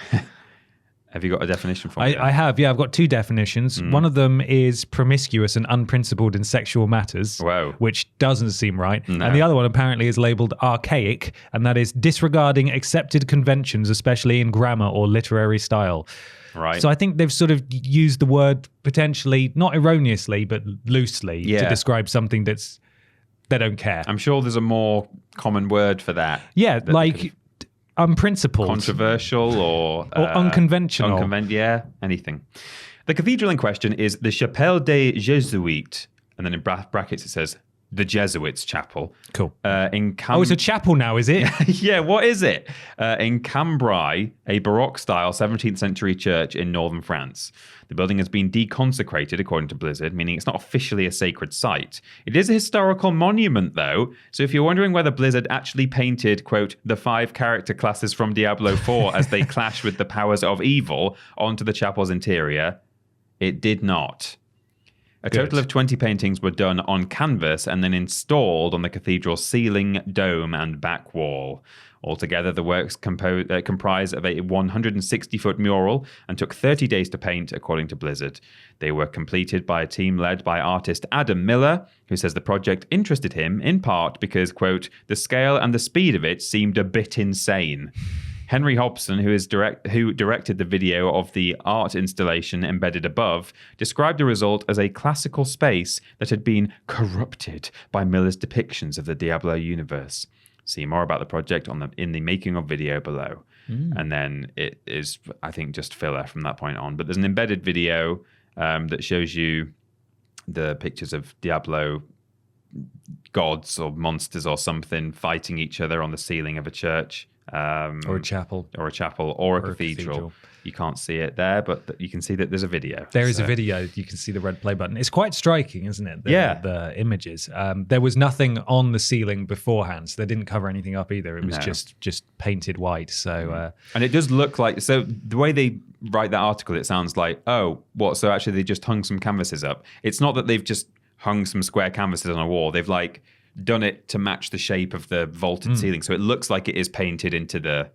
Have you got a definition for me? I have, yeah. I've got two definitions. One of them is promiscuous and unprincipled in sexual matters, which doesn't seem right. No. And the other one apparently is labeled archaic, and that is disregarding accepted conventions, especially in grammar or literary style. Right. So I think they've sort of used the word potentially, not erroneously, but loosely to describe something that's they don't care. I'm sure there's a more common word for that. Yeah, like unprincipled. Controversial or unconventional. Anything. The cathedral in question is the Chapelle des Jésuites. And then in brackets it says the Jesuits chapel. Cool. It's a chapel now, is it? Yeah, what is it? In Cambrai, a Baroque-style 17th century church in northern France. The building has been deconsecrated, according to Blizzard, meaning it's not officially a sacred site. It is a historical monument, though, so if you're wondering whether Blizzard actually painted, quote, the 5 character classes from Diablo 4 as they clash with the powers of evil onto the chapel's interior, it did not. A total of 20 paintings were done on canvas and then installed on the cathedral's ceiling, dome, and back wall. Altogether, the works comprise of a 160-foot mural and took 30 days to paint, according to Blizzard. They were completed by a team led by artist Adam Miller, who says the project interested him in part because, quote, the scale and the speed of it seemed a bit insane. Henry Hobson, who directed the video of the art installation embedded above, described the result as a classical space that had been corrupted by Miller's depictions of the Diablo universe. See more about the project in the making of video below. And then it is, I think, just filler from that point on. But there's an embedded video that shows you the pictures of Diablo gods or monsters or something fighting each other on the ceiling of a church. Or a chapel. Or a cathedral. You can't see it there, but you can see that there's a video. There is a video. You can see the red play button. It's quite striking, isn't it? The images. There was nothing on the ceiling beforehand, so they didn't cover anything up either. It was just painted white. So and it does look like, so the way they write that article, it sounds like, oh, what? So actually they just hung some canvases up. It's not that they've just hung some square canvases on a wall. They've like done it to match the shape of the vaulted ceiling, so it looks like it is painted into the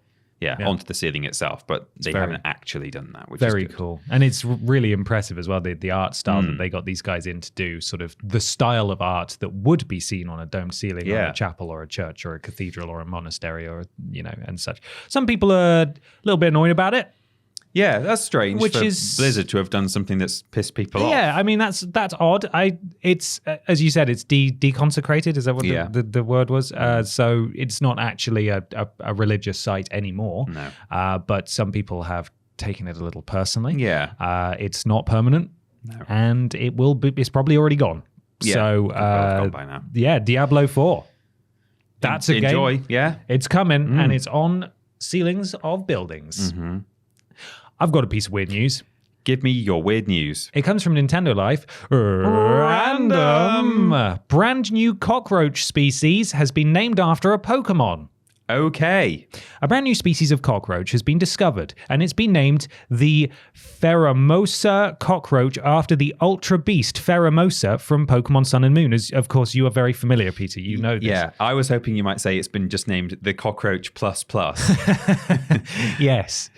onto the ceiling itself, but they haven't actually done that, which is very cool. And it's really impressive as well, the art style that they got these guys in to do, sort of the style of art that would be seen on a domed ceiling on a chapel or a church or a cathedral or a monastery or and such. Some people are a little bit annoyed about it. Yeah, that's strange for Blizzard to have done something that's pissed people off. Yeah, I mean, that's odd. It's as you said, it's deconsecrated. Is that what the word was? So it's not actually a religious site anymore. No. But some people have taken it a little personally. Yeah. It's not permanent. No. And it will be. It's probably already gone. Yeah, so gone by now. Yeah, Diablo 4. That's a Enjoy. game. Yeah. It's coming and it's on ceilings of buildings. Mm-hmm. I've got a piece of weird news. Give me your weird news. It comes from Nintendo Life. Random. Brand new cockroach species has been named after a Pokemon. Okay. A brand new species of cockroach has been discovered, and it's been named the Pheromosa cockroach after the Ultra Beast Pheromosa from Pokemon Sun and Moon. As, of course, you are very familiar, Peter. You know this. Yeah, I was hoping you might say it's been just named the Cockroach Plus Plus. Yes.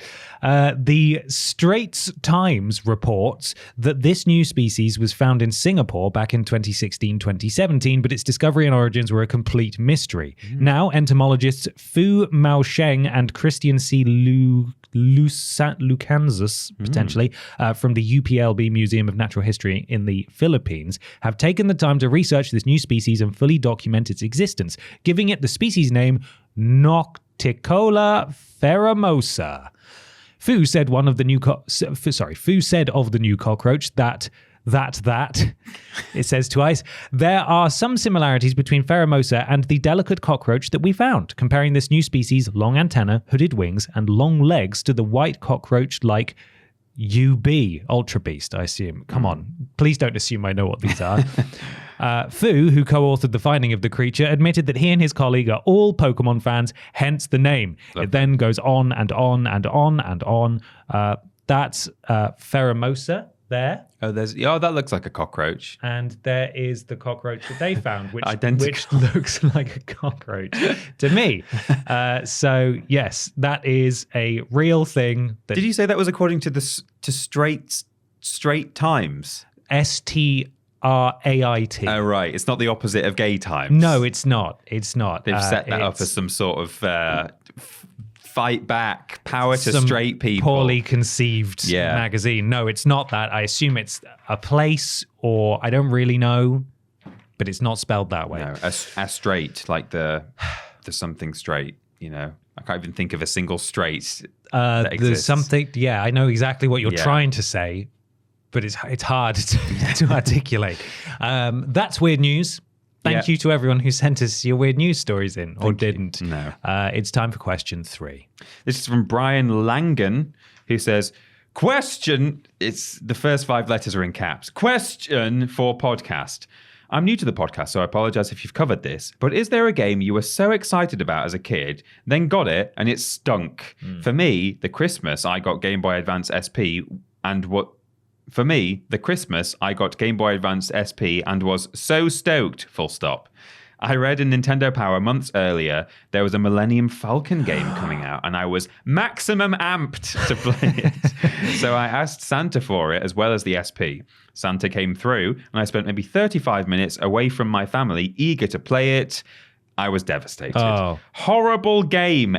The Straits Times reports that this new species was found in Singapore back in 2016-2017, but its discovery and origins were a complete mystery. Now, entomologists Fu Maosheng and Christian C. Lucanzus, potentially, from the UPLB Museum of Natural History in the Philippines, have taken the time to research this new species and fully document its existence, giving it the species name Nocticola pheromosa. Fu said of the new cockroach that it says twice, there are some similarities between Pheromosa and the delicate cockroach that we found, comparing this new species' long antenna, hooded wings, and long legs to the white cockroach like UB, Ultra Beast, I assume. Come on, please don't assume I know what these are. Fu, who co-authored the finding of the creature, admitted that he and his colleague are all Pokemon fans, hence the name. It then goes on and on and on and on. That's Pheromosa there. Oh, that looks like a cockroach. And there is the cockroach that they found, which looks like a cockroach to me. So yes, that is a real thing. Did you say that was according to Straight Times? STRAIT. Oh, right. It's not the opposite of Gay Times. No, it's not. It's not. They've set that up as some sort of fight back, power to straight people. Poorly conceived magazine. No, it's not that. I assume it's a place, or I don't really know, but it's not spelled that way. No, as straight, like the something straight, I can't even think of a single straight that exists. There's something, I know exactly what you're trying to say, but it's hard to articulate. That's weird news. Thank you to everyone who sent us your weird news stories in, or didn't. No. It's time for question 3. This is from Brian Langan, who says, question, it's the first 5 letters are in caps. Question for podcast. I'm new to the podcast, so I apologize if you've covered this, but is there a game you were so excited about as a kid, then got it, and it stunk? For me, the Christmas I got Game Boy Advance SP, and what... For me, the Christmas I got Game Boy Advance SP and was so stoked, full stop. I read in Nintendo Power months earlier there was a Millennium Falcon game coming out, and I was maximum amped to play it. So I asked Santa for it as well as the SP. Santa came through, and I spent maybe 35 minutes away from my family, eager to play it. I was devastated. Oh. Horrible game! !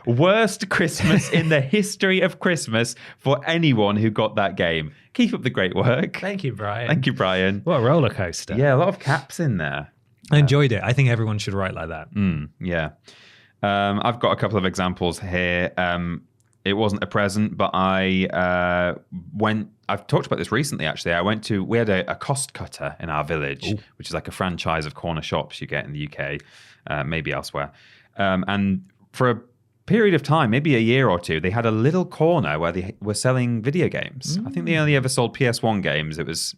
Worst Christmas in the history of Christmas for anyone who got that game. Keep up the great work. Thank you, Brian. Thank you, Brian. What a roller coaster. Yeah, a lot of caps in there. I enjoyed it. I think everyone should write like that. Yeah. I've got a couple of examples here. It wasn't a present, but I've talked about this recently, actually. We had a cost cutter in our village, which is like a franchise of corner shops you get in the UK, maybe elsewhere. And for a period of time, maybe a year or two, they had a little corner where they were selling video games. I think they only ever sold PS1 games. It was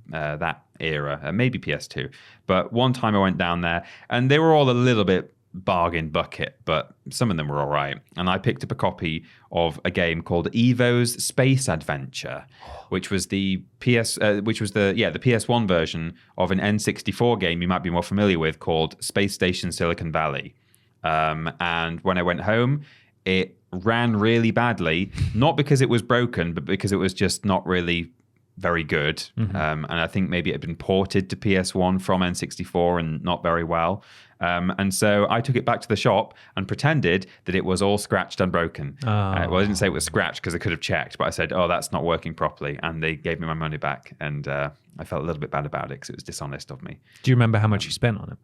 that era, maybe PS2. But one time I went down there, and they were all a little bit bargain bucket, but some of them were all right. And I picked up a copy of a game called Evo's Space Adventure, which was the PS1 version of an N64 game you might be more familiar with called Space Station Silicon Valley. And when I went home, it ran really badly, not because it was broken, but because it was just not really very good. And I think maybe it had been ported to PS1 from N64 and not very well. And so I took it back to the shop and pretended that it was all scratched and broken. Well, I didn't say it was scratched because I could have checked, but I said, oh, that's not working properly. And they gave me my money back. And I felt a little bit bad about it because it was dishonest of me. Do you remember how much you spent on it?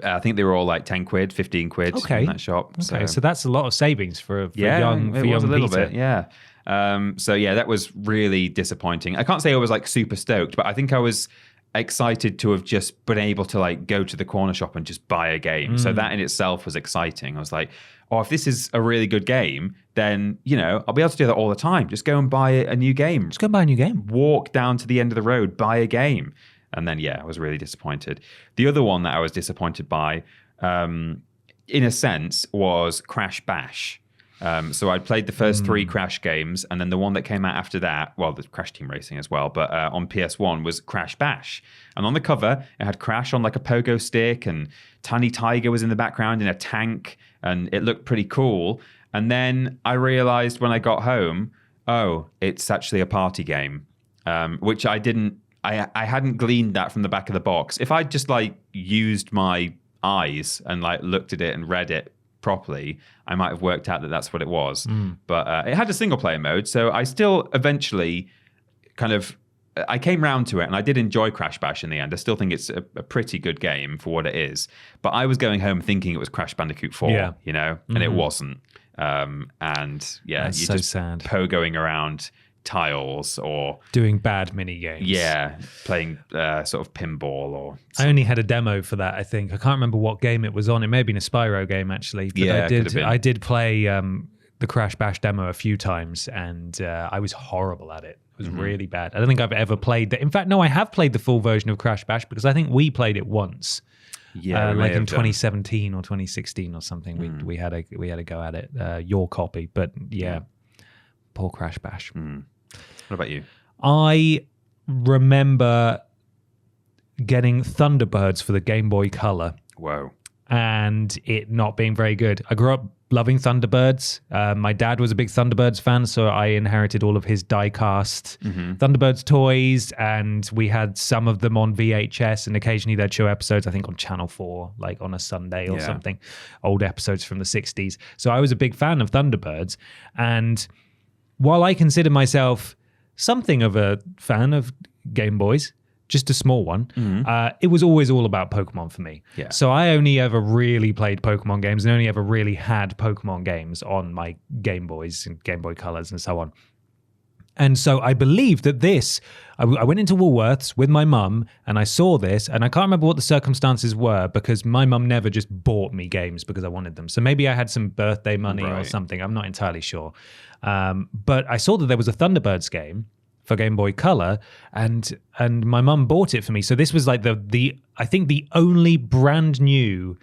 I think they were all like 10 quid, 15 quid in that shop. Okay, so that's a lot of savings for young it was a little Peter. bit, yeah. That was really disappointing. I can't say I was like super stoked, but I think I was excited to have just been able to like go to the corner shop and just buy a game. So that in itself was exciting. I was like, oh, if this is a really good game, then, I'll be able to do that all the time. Just go and buy a new game. Just go buy a new game. Walk down to the end of the road, buy a game. And then, I was really disappointed. The other one that I was disappointed by, in a sense, was Crash Bash. So I'd played the first 3 Crash games, and then the one that came out after that, well, the Crash Team Racing as well, but on PS1 was Crash Bash. And on the cover, it had Crash on like a pogo stick, and Tiny Tiger was in the background in a tank, and it looked pretty cool. And then I realized when I got home, oh, it's actually a party game, which I hadn't gleaned that from the back of the box. If I'd just like used my eyes and like looked at it and read it properly, I might have worked out that that's what it was. But it had a single player mode, so I still eventually I came round to it, and I did enjoy Crash Bash in the end. I still think it's a pretty good game for what it is. But I was going home thinking it was Crash Bandicoot 4, and it wasn't. That's you're so just sad. Pogoing around tiles or doing bad mini games. Yeah, playing sort of pinball or something. I only had a demo for that, I think. I can't remember what game it was on. It may have been a Spyro game, actually. But I did play the Crash Bash demo a few times, and I was horrible at it. It was really bad. I don't think I've ever played that. In fact, no, I have played the full version of Crash Bash because I think we played it once. Yeah, like in 2017 or 2016 or something. We had a go at it. Your copy, but poor Crash Bash. What about you? I remember getting Thunderbirds for the Game Boy Color. Whoa. And it not being very good. I grew up loving Thunderbirds. My dad was a big Thunderbirds fan, so I inherited all of his die-cast Thunderbirds toys, and we had some of them on VHS, and occasionally they'd show episodes, I think on Channel 4, like on a Sunday or something, old episodes from the 60s. So I was a big fan of Thunderbirds, and while I consider myself something of a fan of Game Boys, just a small one, it was always all about Pokemon for me. Yeah. So I only ever really played Pokemon games and only ever really had Pokemon games on my Game Boys and Game Boy Colors and so on. And so I believe that I went into Woolworths with my mum and I saw this, and I can't remember what the circumstances were because my mum never just bought me games because I wanted them. So maybe I had some birthday money or something. I'm not entirely sure. But I saw that there was a Thunderbirds game for Game Boy Color, and my mum bought it for me. So this was like I think the only brand new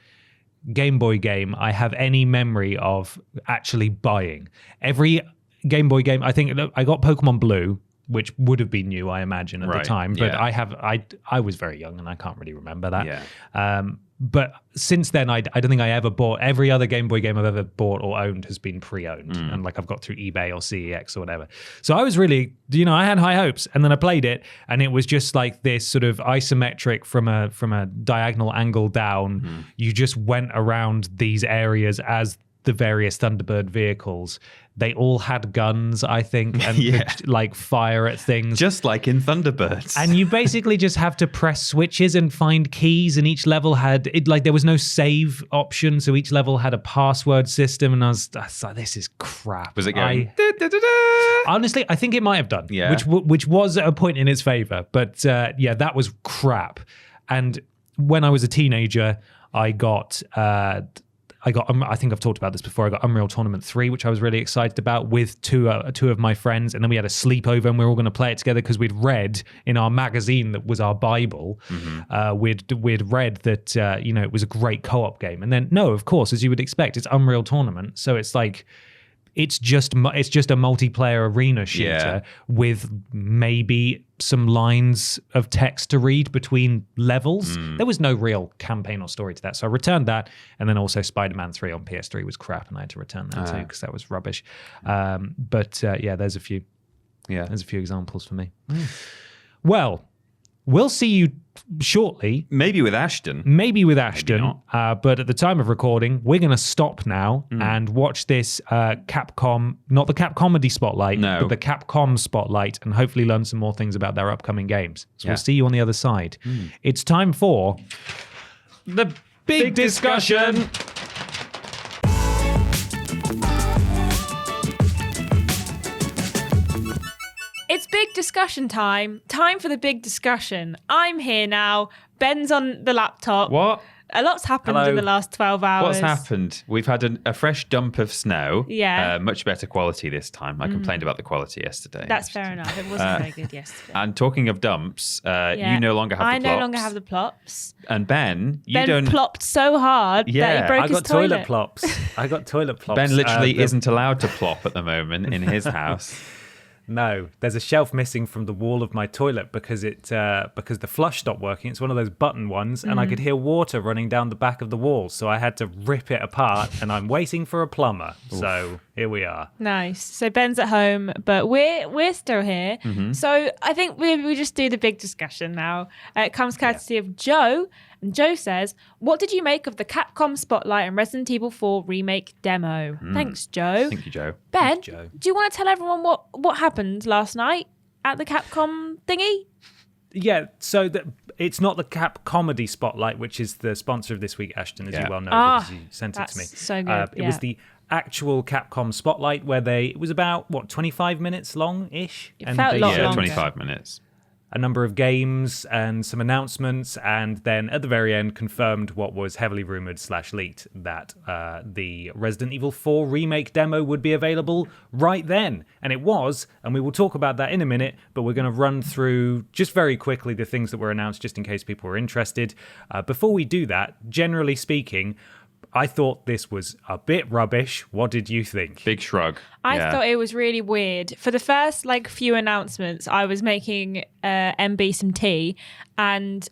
Game Boy game I have any memory of actually buying. Every Game Boy game, I think I got Pokemon Blue, which would have been new, I imagine, at the time. But I was very young and I can't really remember that. Yeah. But since then, I don't think I ever bought. Every other Game Boy game I've ever bought or owned has been pre-owned. And like I've got through eBay or CEX or whatever. So I was really, I had high hopes. And then I played it and it was just like this sort of isometric from a diagonal angle down. You just went around these areas as the various Thunderbird vehicles. They all had guns, I think, and could, like fire at things. Just like in Thunderbirds. And you basically just have to press switches and find keys, and each level had there was no save option, so each level had a password system, and I was like, this is crap. Was it going? Honestly, I think it might have done. Yeah. Which was a point in its favor, but that was crap. And when I was a teenager, I think I've talked about this before. I got Unreal Tournament 3, which I was really excited about with two of my friends. And then we had a sleepover and we were all going to play it together because we'd read in our magazine that was our Bible. We'd read that, it was a great co-op game. And then, no, of course, as you would expect, it's Unreal Tournament. So it's like, it's just a multiplayer arena shooter with maybe some lines of text to read between levels. There was no real campaign or story to that. So I returned that. And then also Spider-Man 3 on PS3 was crap, and I had to return that too because that was rubbish. There's a few. Yeah, there's a few examples for me. Well, we'll see you shortly. Maybe with Ashton. But at the time of recording, we're going to stop now and watch this Capcom, not the Capcomedy Spotlight, but the Capcom Spotlight, and hopefully learn some more things about their upcoming games. So we'll see you on the other side. It's time for the big discussion. It's big discussion time. Time for the big discussion. I'm here now. Ben's on the laptop. What? A lot's happened in the last 12 hours. What's happened? We've had a fresh dump of snow. Yeah. Much better quality this time. I complained about the quality yesterday. That's fair enough. It wasn't very good yesterday. And talking of dumps, you no longer have the plops. I no longer have the plops. And Ben, Ben plopped so hard that he broke his toilet. I got toilet plops. Ben literally isn't allowed to plop at the moment in his house. No, there's a shelf missing from the wall of my toilet because the flush stopped working. It's one of those button ones, and I could hear water running down the back of the wall, so I had to rip it apart. And I'm waiting for a plumber. So here we are. Nice. So Ben's at home, but we're still here. So I think we just do the big discussion now. It comes courtesy of Joe. And Joe says, what did you make of the Capcom Spotlight and Resident Evil 4 Remake demo? Thanks, Joe. Thank you, Joe. Ben, do you want to tell everyone what happened last night at the Capcom thingy? Yeah, so it's not the Capcomedy Spotlight, which is the sponsor of this week, Ashton, as you well know, because you sent it to me. So good. It was the actual Capcom Spotlight where it was about, 25 minutes long-ish? It felt a lot longer. 25 minutes. A number of games and some announcements, and then at the very end confirmed what was heavily rumored / leaked, that the Resident Evil 4 remake demo would be available right then. And it was, and we will talk about that in a minute, but we're going to run through just very quickly the things that were announced just in case people were interested. Before we do that, generally speaking, I thought this was a bit rubbish. What did you think? Big shrug. I thought it was really weird. For the first few announcements, I was making MB some tea, and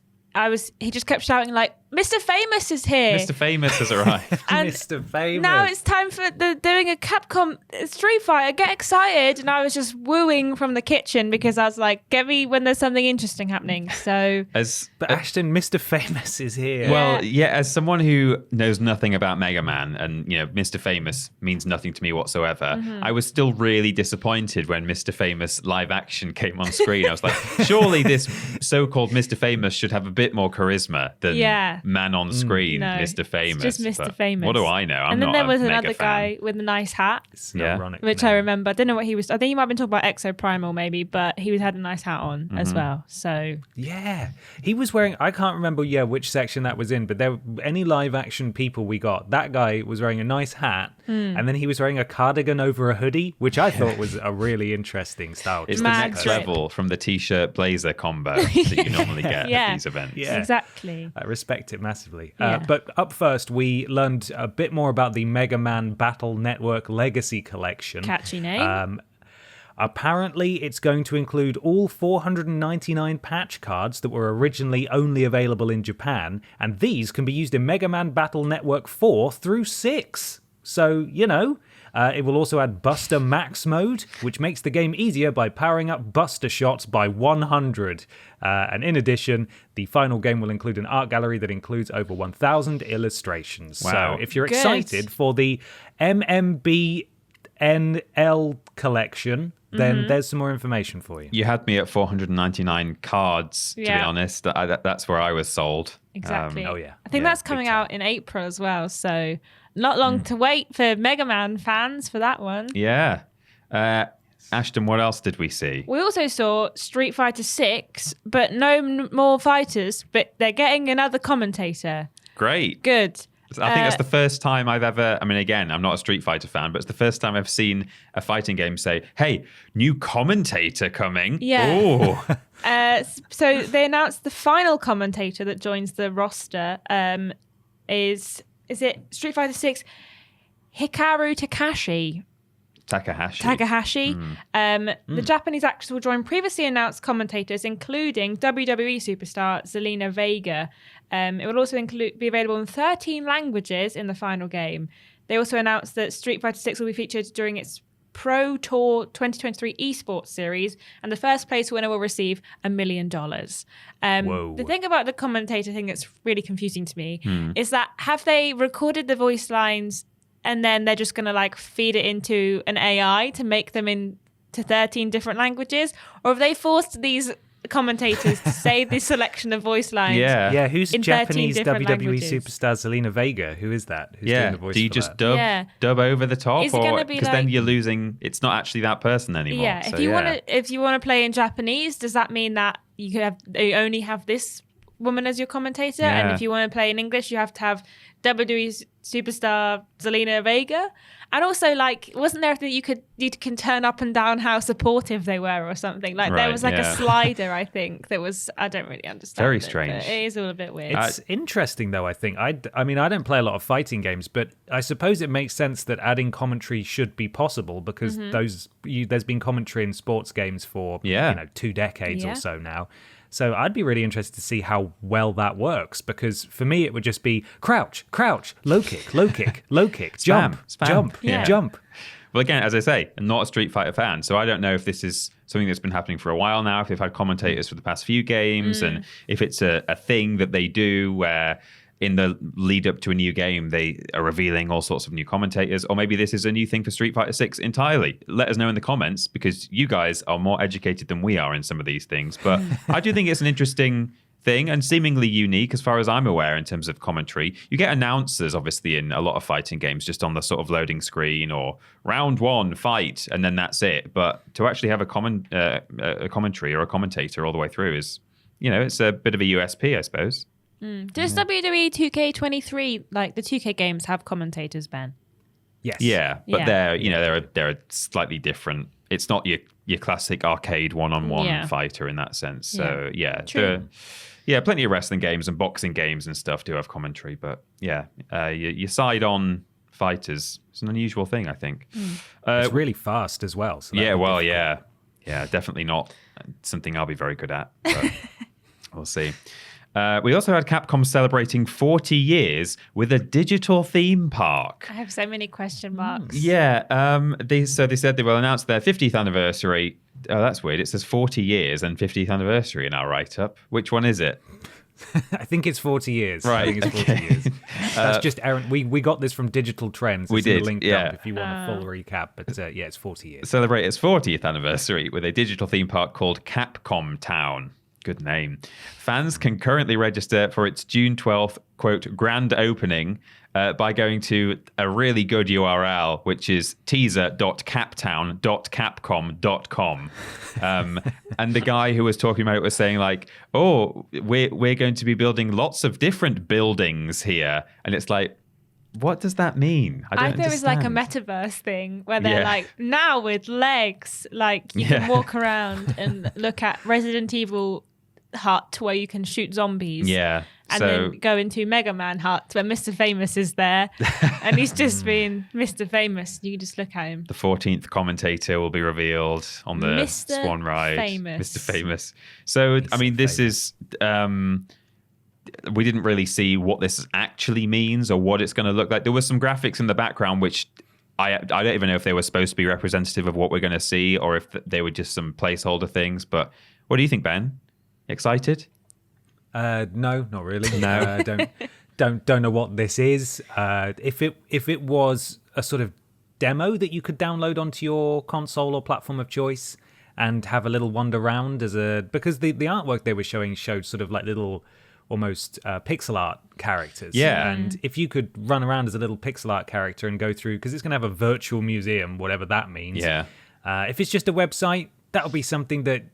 he just kept shouting Mr. Famous is here. Mr. Famous has arrived. Mr. Famous. Now it's time for doing a Capcom Street Fighter. Get excited. And I was just wooing from the kitchen because I was like, get me when there's something interesting happening. So, but Ashton, Mr. Famous is here. Well, as someone who knows nothing about Mega Man, and Mr. Famous means nothing to me whatsoever, I was still really disappointed when Mr. Famous live action came on screen. I was like, surely this so-called Mr. Famous should have a bit more charisma than man on screen, No, Mr. Famous. it's just Mr. but Famous. What do I know? I'm and then not there a was mega another fan. guy with a nice hat, It's an ironic which name. I remember. I don't know what he was. I think he might have been talking about Exoprimal maybe, but he had a nice hat on as well. So Yeah, he was wearing. I can't remember. Which section that was in, but there any live action people we got. That guy was wearing a nice hat, and then he was wearing a cardigan over a hoodie, which I thought was a really interesting style. It's Mad the next drip. level from the t-shirt blazer combo that you normally get Yeah. at these events. Yeah. exactly. I respect it massively. Yeah. But up first, we learned a bit more about the Mega Man Battle Network Legacy Collection. Catchy name. Apparently, it's going to include all 499 patch cards that were originally only available in Japan, and these can be used in Mega Man Battle Network 4 through 6. So, it will also add Buster Max mode, which makes the game easier by powering up Buster shots by 100. And in addition, the final game will include an art gallery that includes over 1,000 illustrations. Wow. So if you're Good. excited for the MMBNL collection, then there's some more information for you. You had me at 499 cards, to be Yeah. honest. That's where I was sold. Exactly. oh, yeah. I think Yeah, that's big coming time. out in April as well. So not long to wait for Mega Man fans for that one. Yeah. Ashton, what else did we see? We also saw Street Fighter 6, but no more fighters, but they're getting another commentator. Great. Good. I think that's the first time I've ever, again, I'm not a Street Fighter fan, but it's the first time I've seen a fighting game say, hey, new commentator coming. Yeah. Ooh. So they announced the final commentator that joins the roster is it Street Fighter 6 Hikaru Takahashi. The Japanese actress will join previously announced commentators, including WWE superstar Zelina Vega. It will also be available in 13 languages in the final game. They also announced that Street Fighter 6 will be featured during its Pro Tour 2023 esports series, and the first place winner will receive $1 million. Whoa. The thing about the commentator thing that's really confusing to me is that have they recorded the voice lines and then they're just going to feed it into an AI to make them into 13 different languages? Or have they forced these commentators to say this selection of voice lines? Yeah, who's in 13 Japanese different WWE languages? superstar Zelina Vega? Who is that? Who's doing the voice Do you for just that? dub over the top? Is it gonna be Because then you're losing, it's not actually that person anymore. Yeah, So, if you want to play in Japanese, does that mean that you only have this woman as your commentator? And Yeah. if you want to play in English, you have to have WWE superstar Zelina Vega. And also, wasn't there a thing you can turn up and down how supportive they were or something? There Right, was a yeah. slider, I think, that was, I don't really understand. Very it, but strange. It is all a bit weird. It's interesting, though, I think. I don't play a lot of fighting games, but I suppose it makes sense that adding commentary should be possible because there's been commentary in sports games for 2 decades Yeah. or so now. So I'd be really interested to see how well that works, because for me it would just be crouch, low kick, low kick, jump, Spam. jump, Yeah. jump. Well, again, as I say, I'm not a Street Fighter fan, so I don't know if this is something that's been happening for a while now, if they've had commentators for the past few games, and if it's a thing that they do where in the lead up to a new game, they are revealing all sorts of new commentators, or maybe this is a new thing for Street Fighter 6 entirely. Let us know in the comments, because you guys are more educated than we are in some of these things. But I do think it's an interesting thing and seemingly unique as far as I'm aware in terms of commentary. You get announcers, obviously, in a lot of fighting games just on the sort of loading screen or round one, fight, and then that's it. But to actually have a commentary or a commentator all the way through is, it's a bit of a USP, I suppose. Does WWE 2K23, the 2K games, have commentators, Ben? Yes. Yeah, but Yeah. they're slightly different. It's not your classic arcade one-on-one fighter in that sense. So True. Plenty of wrestling games and boxing games and stuff do have commentary. But your side-on fighters, it's an unusual thing, I think. It's really fast as well. So that'd be difficult. Yeah, definitely not something I'll be very good at. But we'll see. We also had Capcom celebrating 40 years with a digital theme park. I have so many question marks. Yeah, they said they will announce their 50th anniversary. Oh, that's weird. It says 40 years and 50th anniversary in our write-up. Which one is it? I think it's 40 years. Right, I think it's 40 years. That's just Aaron. We got this from Digital Trends. We It's in did, the link yeah. up if you want a full recap. But it's 40 years. Celebrate its 40th anniversary with a digital theme park called Capcom Town. Good name. Fans can currently register for its June 12th, quote, grand opening by going to a really good URL, which is teaser.captown.capcom.com. And the guy who was talking about it was saying like, oh, we're going to be building lots of different buildings here. And it's like, what does that mean? I don't there was like a understand. metaverse thing where they're like, now with legs, like you can walk around and look at Resident Evil hut where you can shoot zombies. Yeah. And then go into Mega Man hut where Mr. Famous is there. And he's just being Mr. Famous. You can just look at him. The 14th commentator will be revealed on the Mr. Swan Ride. Famous. Mr. Famous. So, I mean, this is... we didn't really see what this actually means or what it's going to look like. There was some graphics in the background, which I don't even know if they were supposed to be representative of what we're going to see or if they were just some placeholder things. But what do you think, Ben? Excited? No, not really. No, don't know what this is. If it was a sort of demo that you could download onto your console or platform of choice and have a little wander around because the artwork they were showing showed sort of like little almost pixel art characters. Yeah. And if you could run around as a little pixel art character and go through, because it's going to have a virtual museum, whatever that means. Yeah. If it's just a website, that'll be something that,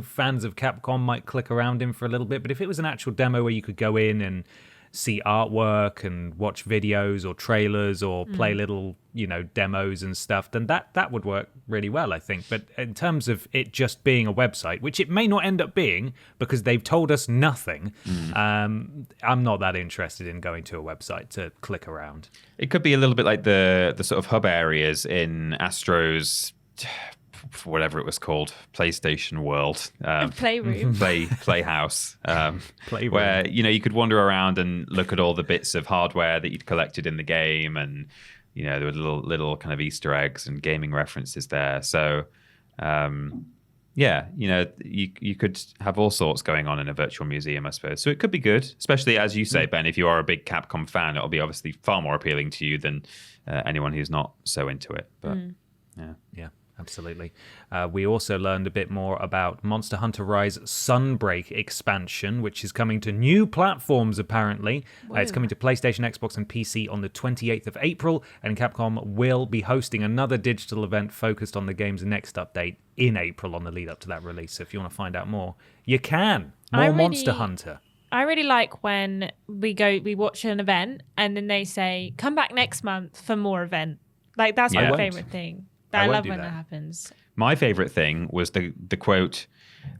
fans of Capcom might click around in for a little bit. But if it was an actual demo where you could go in and see artwork and watch videos or trailers or play little, demos and stuff, then that would work really well, I think. But in terms of it just being a website, which it may not end up being because they've told us nothing, I'm not that interested in going to a website to click around. It could be a little bit like the sort of hub areas in Astro's... whatever it was called, PlayStation World, Playroom, Playhouse, Playroom. where you could wander around and look at all the bits of hardware that you'd collected in the game, and there were little kind of Easter eggs and gaming references there. So, you could have all sorts going on in a virtual museum, I suppose. So it could be good, especially as you say, Ben. If you are a big Capcom fan, it'll be obviously far more appealing to you than anyone who's not so into it. But Yeah. Absolutely. We also learned a bit more about Monster Hunter Rise Sunbreak expansion, which is coming to new platforms, apparently. It's coming to PlayStation, Xbox, and PC on the 28th of April, and Capcom will be hosting another digital event focused on the game's next update in April on the lead up to that release. So if you want to find out more, you can. More Monster Hunter. I really like when we watch an event, and then they say, come back next month for more event. Like, that's my favorite thing. I love when that happens. My favorite thing was the quote,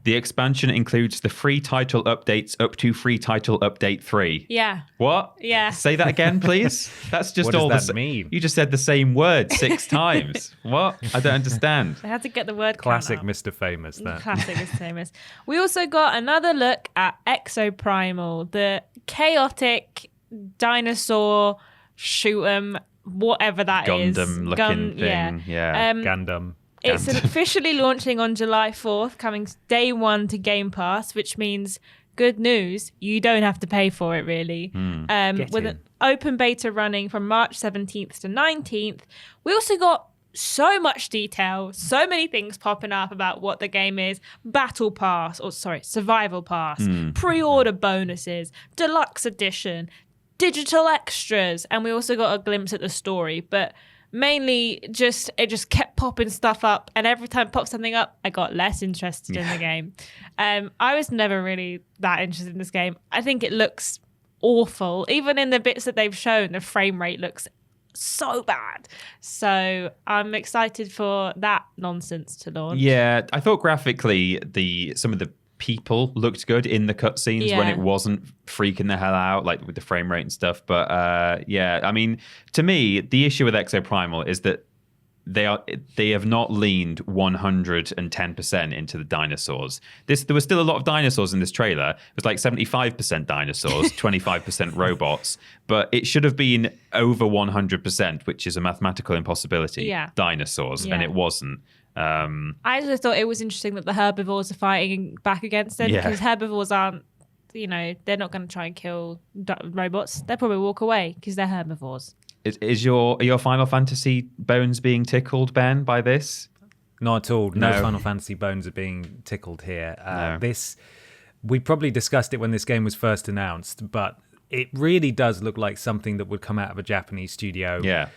the expansion includes the free title updates up to free title update 3. Yeah. What? Yeah. Say that again, please. That's just what all does that mean? You just said the same word 6 times. What? I don't understand. I had to get the word Classic count up. Mr. Famous. That. Classic Mr. Famous. We also got another look at Exoprimal, the chaotic dinosaur shoot 'em, whatever that is. Gundam-looking thing. Yeah. Gundam. It's officially launching on July 4th, coming day one to Game Pass, which means good news, you don't have to pay for it, really. With an open beta running from March 17th to 19th. We also got so much detail, so many things popping up about what the game is. Survival Pass, pre-order bonuses, deluxe edition, digital extras, and we also got a glimpse at the story, but mainly it just kept popping stuff up, and every time it popped something up, I got less interested in the game. I was never really that interested in this game. I think it looks awful. Even in the bits that they've shown, the frame rate looks so bad. So I'm excited for that nonsense to launch. Yeah, I thought graphically some of the people looked good in the cutscenes when it wasn't freaking the hell out, like with the frame rate and stuff. But I mean, to me, the issue with Exoprimal is that they have not leaned 110% into the dinosaurs. There was still a lot of dinosaurs in this trailer. It was like 75% dinosaurs, 25% robots, but it should have been over 100%, which is a mathematical impossibility. Dinosaurs, and it wasn't. I just thought it was interesting that the herbivores are fighting back against them, because herbivores aren't, they're not going to try and kill robots. They'll probably walk away because they're herbivores. Are your Final Fantasy bones being tickled, Ben, by this? Not at all. No Final Fantasy bones are being tickled here. No. This we probably discussed it when this game was first announced, but it really does look like something that would come out of a Japanese studio. Yeah.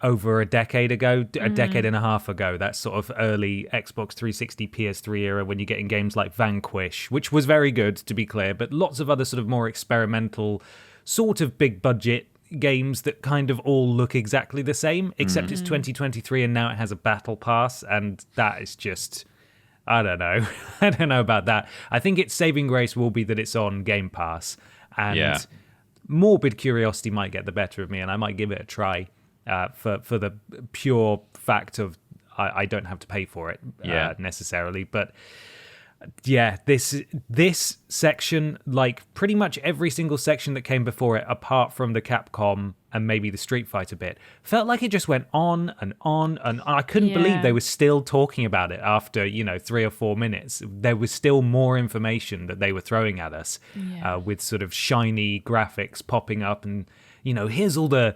Over a decade ago, a decade and a half ago, that sort of early Xbox 360, PS3 era when you're getting games like Vanquish, which was very good, to be clear, but lots of other sort of more experimental, sort of big budget games that kind of all look exactly the same, except it's 2023 and now it has a battle pass, and that is just... I don't know. I don't know about that. I think its saving grace will be that it's on Game Pass, and morbid curiosity might get the better of me, and I might give it a try. For the pure fact of I don't have to pay for it necessarily, but yeah, this section, like pretty much every single section that came before it, apart from the Capcom and maybe the Street Fighter bit, felt like it just went on and on, and I couldn't believe they were still talking about it after 3 or 4 minutes. There was still more information that they were throwing at us with sort of shiny graphics popping up and. Here's all the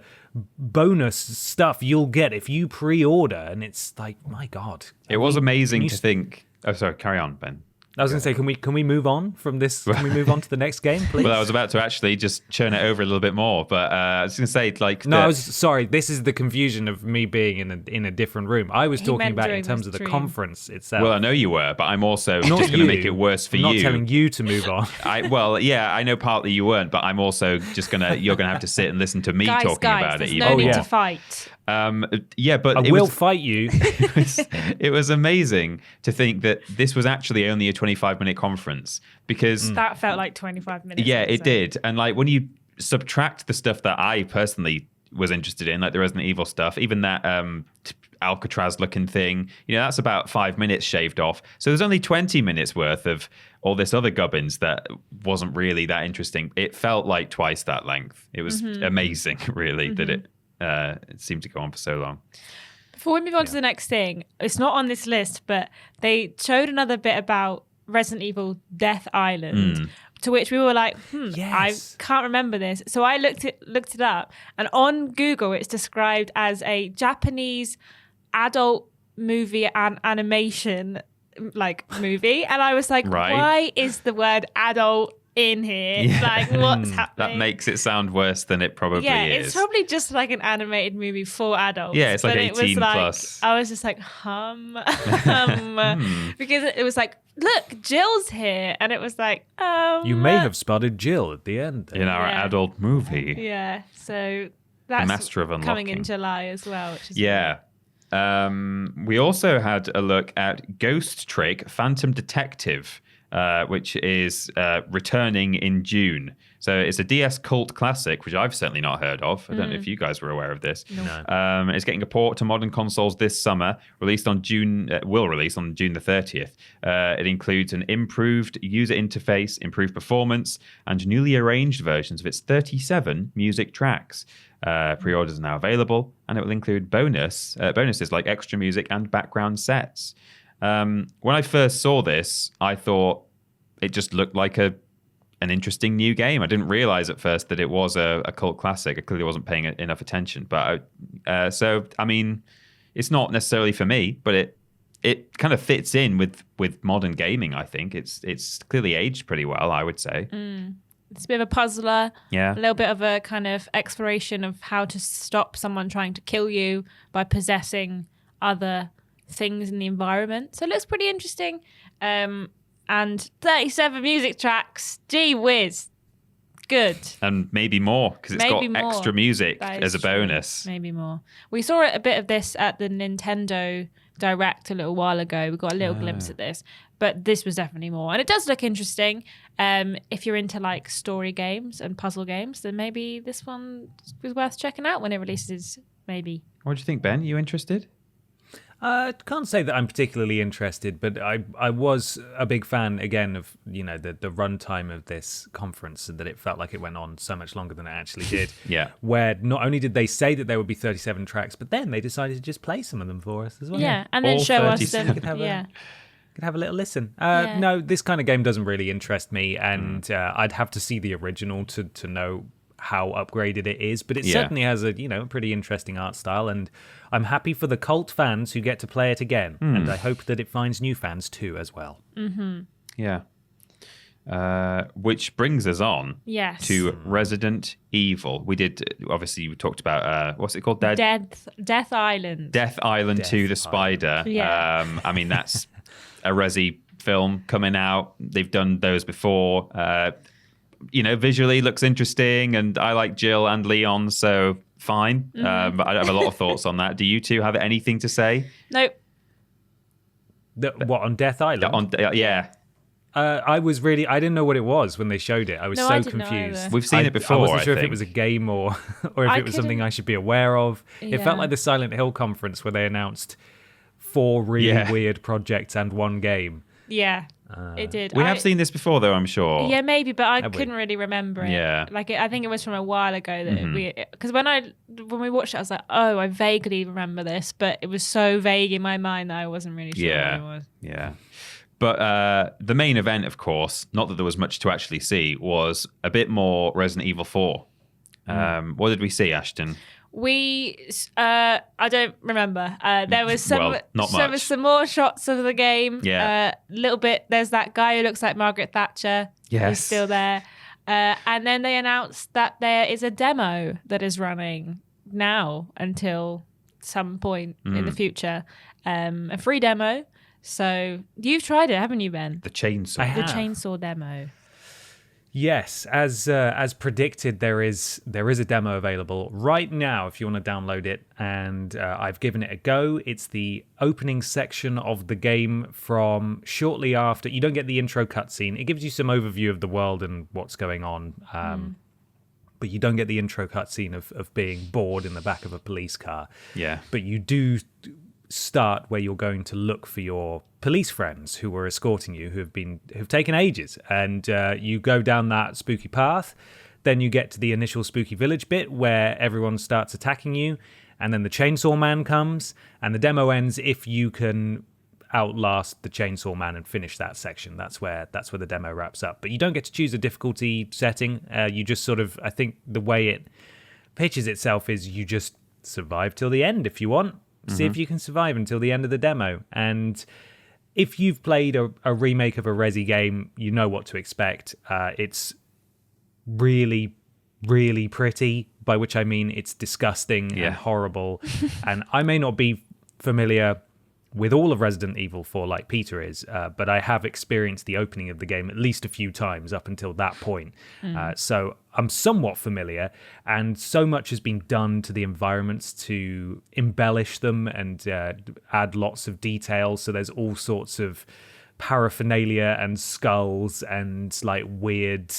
bonus stuff you'll get if you pre-order. And it's like, my God. It was amazing to think... Oh, sorry, carry on, Ben. I was going to say, can we move on from this? Can we move on to the next game, please? Well, I was about to actually just churn it over a little bit more, but I was going to say, like... No, I was sorry. This is the confusion of me being in a different room. I was talking about it in terms of the conference itself. Well, I know you were, but I'm also just going to make it worse for you. I'm not telling you to move on. I know partly you weren't, but I'm also just you're going to have to sit and listen to me talking about it. There's no need to fight. But I will fight you. It was amazing to think that this was actually only a 25-minute conference, because that felt like 25 minutes. Yeah, it did. And like when you subtract the stuff that I personally was interested in, like the Resident Evil stuff, even that Alcatraz-looking thing, that's about 5 minutes shaved off. So there's only 20 minutes worth of all this other gubbins that wasn't really that interesting. It felt like twice that length. It was amazing, really, that it seemed to go on for so long. Before we move on to the next thing, it's not on this list, but they showed another bit about Resident Evil Death Island, to which we were like, I can't remember this. So I looked it up, and on Google it's described as a Japanese adult movie and animation movie, and I was like, why is the word adult in here? Like, what's happening? That makes it sound worse than it probably is. Yeah, it's probably just like an animated movie for adults. Yeah, it's like 18 plus. I was just like, because it was like, look, Jill's here, and it was like, you may have spotted Jill at the end in our adult movie. Yeah, so that's Master of Unlocking coming in July as well, which is we also had a look at Ghost Trick Phantom Detective, which is returning in June. So it's a DS cult classic, which I've certainly not heard of. I don't know if you guys were aware of this. No. It's getting a port to modern consoles this summer. Will release on June the 30th. It includes an improved user interface, improved performance, and newly arranged versions of its 37 music tracks. Pre-orders are now available, and it will include bonuses like extra music and background sets. When I first saw this, I thought it just looked like an interesting new game. I didn't realize at first that it was a cult classic. I clearly wasn't paying enough attention. But it's not necessarily for me, but it kind of fits in with modern gaming. I think it's clearly aged pretty well, I would say. It's a bit of a puzzler. Yeah. A little bit of a kind of exploration of how to stop someone trying to kill you by possessing other things in the environment. So it looks pretty interesting. And 37 music tracks. Gee whiz. Good. And maybe more, because it's got extra music as a bonus. Maybe more. We saw a bit of this at the Nintendo Direct a little while ago. We got a little glimpse at this. But this was definitely more. And it does look interesting. If you're into like story games and puzzle games, then maybe this one is worth checking out when it releases, maybe. What do you think, Ben? You interested? I can't say that I'm particularly interested, but I was a big fan, again, of the runtime of this conference, and that it felt like it went on so much longer than it actually did. Yeah. Where not only did they say that there would be 37 tracks, but then they decided to just play some of them for us as well. Yeah, and then show us them. Could have a little listen. No, this kind of game doesn't really interest me, and I'd have to see the original to know how upgraded it is, but it certainly has a pretty interesting art style, and I'm happy for the cult fans who get to play it again, and I hope that it finds new fans too as well. Yeah. Which brings us on Yes. to Resident Evil. We talked about, what's it called? Death Island. Death Island 2, The Spider. Yeah. I mean, that's a Resi film coming out. They've done those before. Visually looks interesting, and I like Jill and Leon, so fine. But I have a lot of thoughts on that. Do you two have anything to say? Nope. What, on Death Island? Yeah. I didn't know what it was when they showed it. I was so confused. We've seen it before. I wasn't sure if it was a game or if it was something I should be aware of. It felt like the Silent Hill conference where they announced 4 really weird projects and 1 game. Yeah, it did. We have seen this before, though, I'm sure. Yeah, maybe, but I couldn't really remember it. Yeah. I think it was from a while ago that because when we watched it, I was like, oh, I vaguely remember this, but it was so vague in my mind that I wasn't really sure what it was. Yeah. But the main event, of course, not that there was much to actually see, was a bit more Resident Evil 4. What did we see, Ashton? I don't remember. There was some, not there was some more shots of the game. Yeah. Little bit. There's that guy who looks like Margaret Thatcher. Yes. Who's still there. And then they announced that there is a demo that is running now until some point in the future. A free demo. So you've tried it, haven't you, Ben? The chainsaw. The chainsaw demo. Yes, as predicted, there is a demo available right now if you want to download it, and I've given it a go. It's the opening section of the game from shortly after. You don't get the intro cutscene. It gives you some overview of the world and what's going on, but you don't get the intro cutscene of being bored in the back of a police car. Yeah. But you do start where you're going to look for your police friends who were escorting you, who've taken ages, and you go down that spooky path. Then you get to the initial spooky village bit where everyone starts attacking you, and then the chainsaw man comes, and the demo ends if you can outlast the chainsaw man and finish that section. That's where the demo wraps up. But you don't get to choose a difficulty setting. You just sort of, I think the way it pitches itself is you just survive till the end if you want. See if you can survive until the end of the demo. And if you've played a remake of a Resi game, you know what to expect. It's really, really pretty, by which I mean it's disgusting and horrible. And I may not be familiar with all of Resident Evil 4 like Peter is, but I have experienced the opening of the game at least a few times up until that point. So I'm somewhat familiar, and so much has been done to the environments to embellish them and add lots of details. So there's all sorts of paraphernalia and skulls and like weird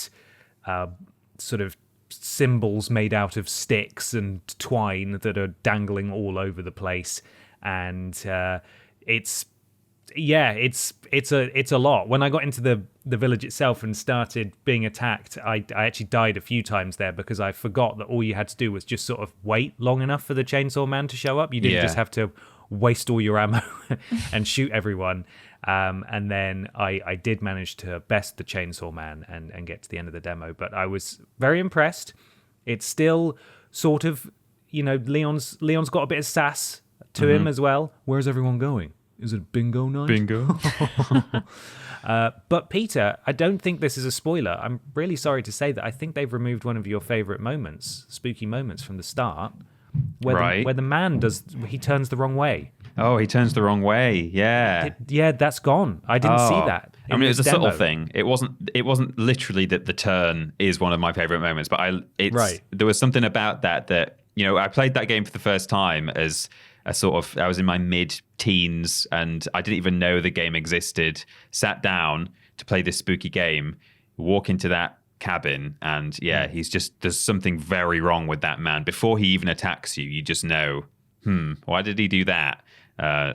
sort of symbols made out of sticks and twine that are dangling all over the place. And it's a lot. When I got into the village itself and started being attacked, I actually died a few times there because I forgot that all you had to do was just sort of wait long enough for the chainsaw man to show up. You didn't just have to waste all your ammo and shoot everyone. And then I did manage to best the chainsaw man and get to the end of the demo. But I was very impressed. It's still sort of, Leon's got a bit of sass to him as well. Where's everyone going? Is it bingo night? Bingo. But Peter, I don't think this is a spoiler. I'm really sorry to say that I think they've removed one of your favorite moments, spooky moments from the start, where the man he turns the wrong way. Oh, he turns the wrong way. Yeah. That's gone. I didn't see that. I mean, it was a subtle thing. It wasn't literally that the turn is one of my favorite moments, but there was something about that I played that game for the first time as I was in my mid-teens and I didn't even know the game existed. Sat down to play this spooky game, walk into that cabin, and there's something very wrong with that man. Before he even attacks you, you just know, why did he do that?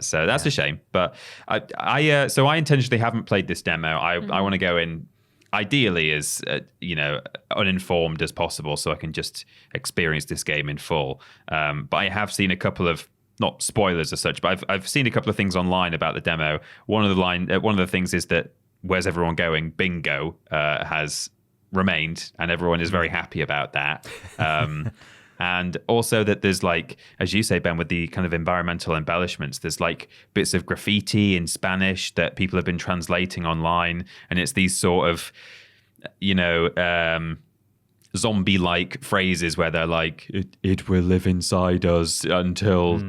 So that's a shame. But I intentionally haven't played this demo. I want to go in ideally as uninformed as possible, so I can just experience this game in full. But I have seen a couple of, not spoilers as such, but I've seen a couple of things online about the demo. One of the things is that "Where's everyone going?" Bingo has remained, and everyone is very happy about that. And also that there's, like, as you say, Ben, with the kind of environmental embellishments, there's like bits of graffiti in Spanish that people have been translating online, and it's these sort of zombie-like phrases where they're like, it will live inside us until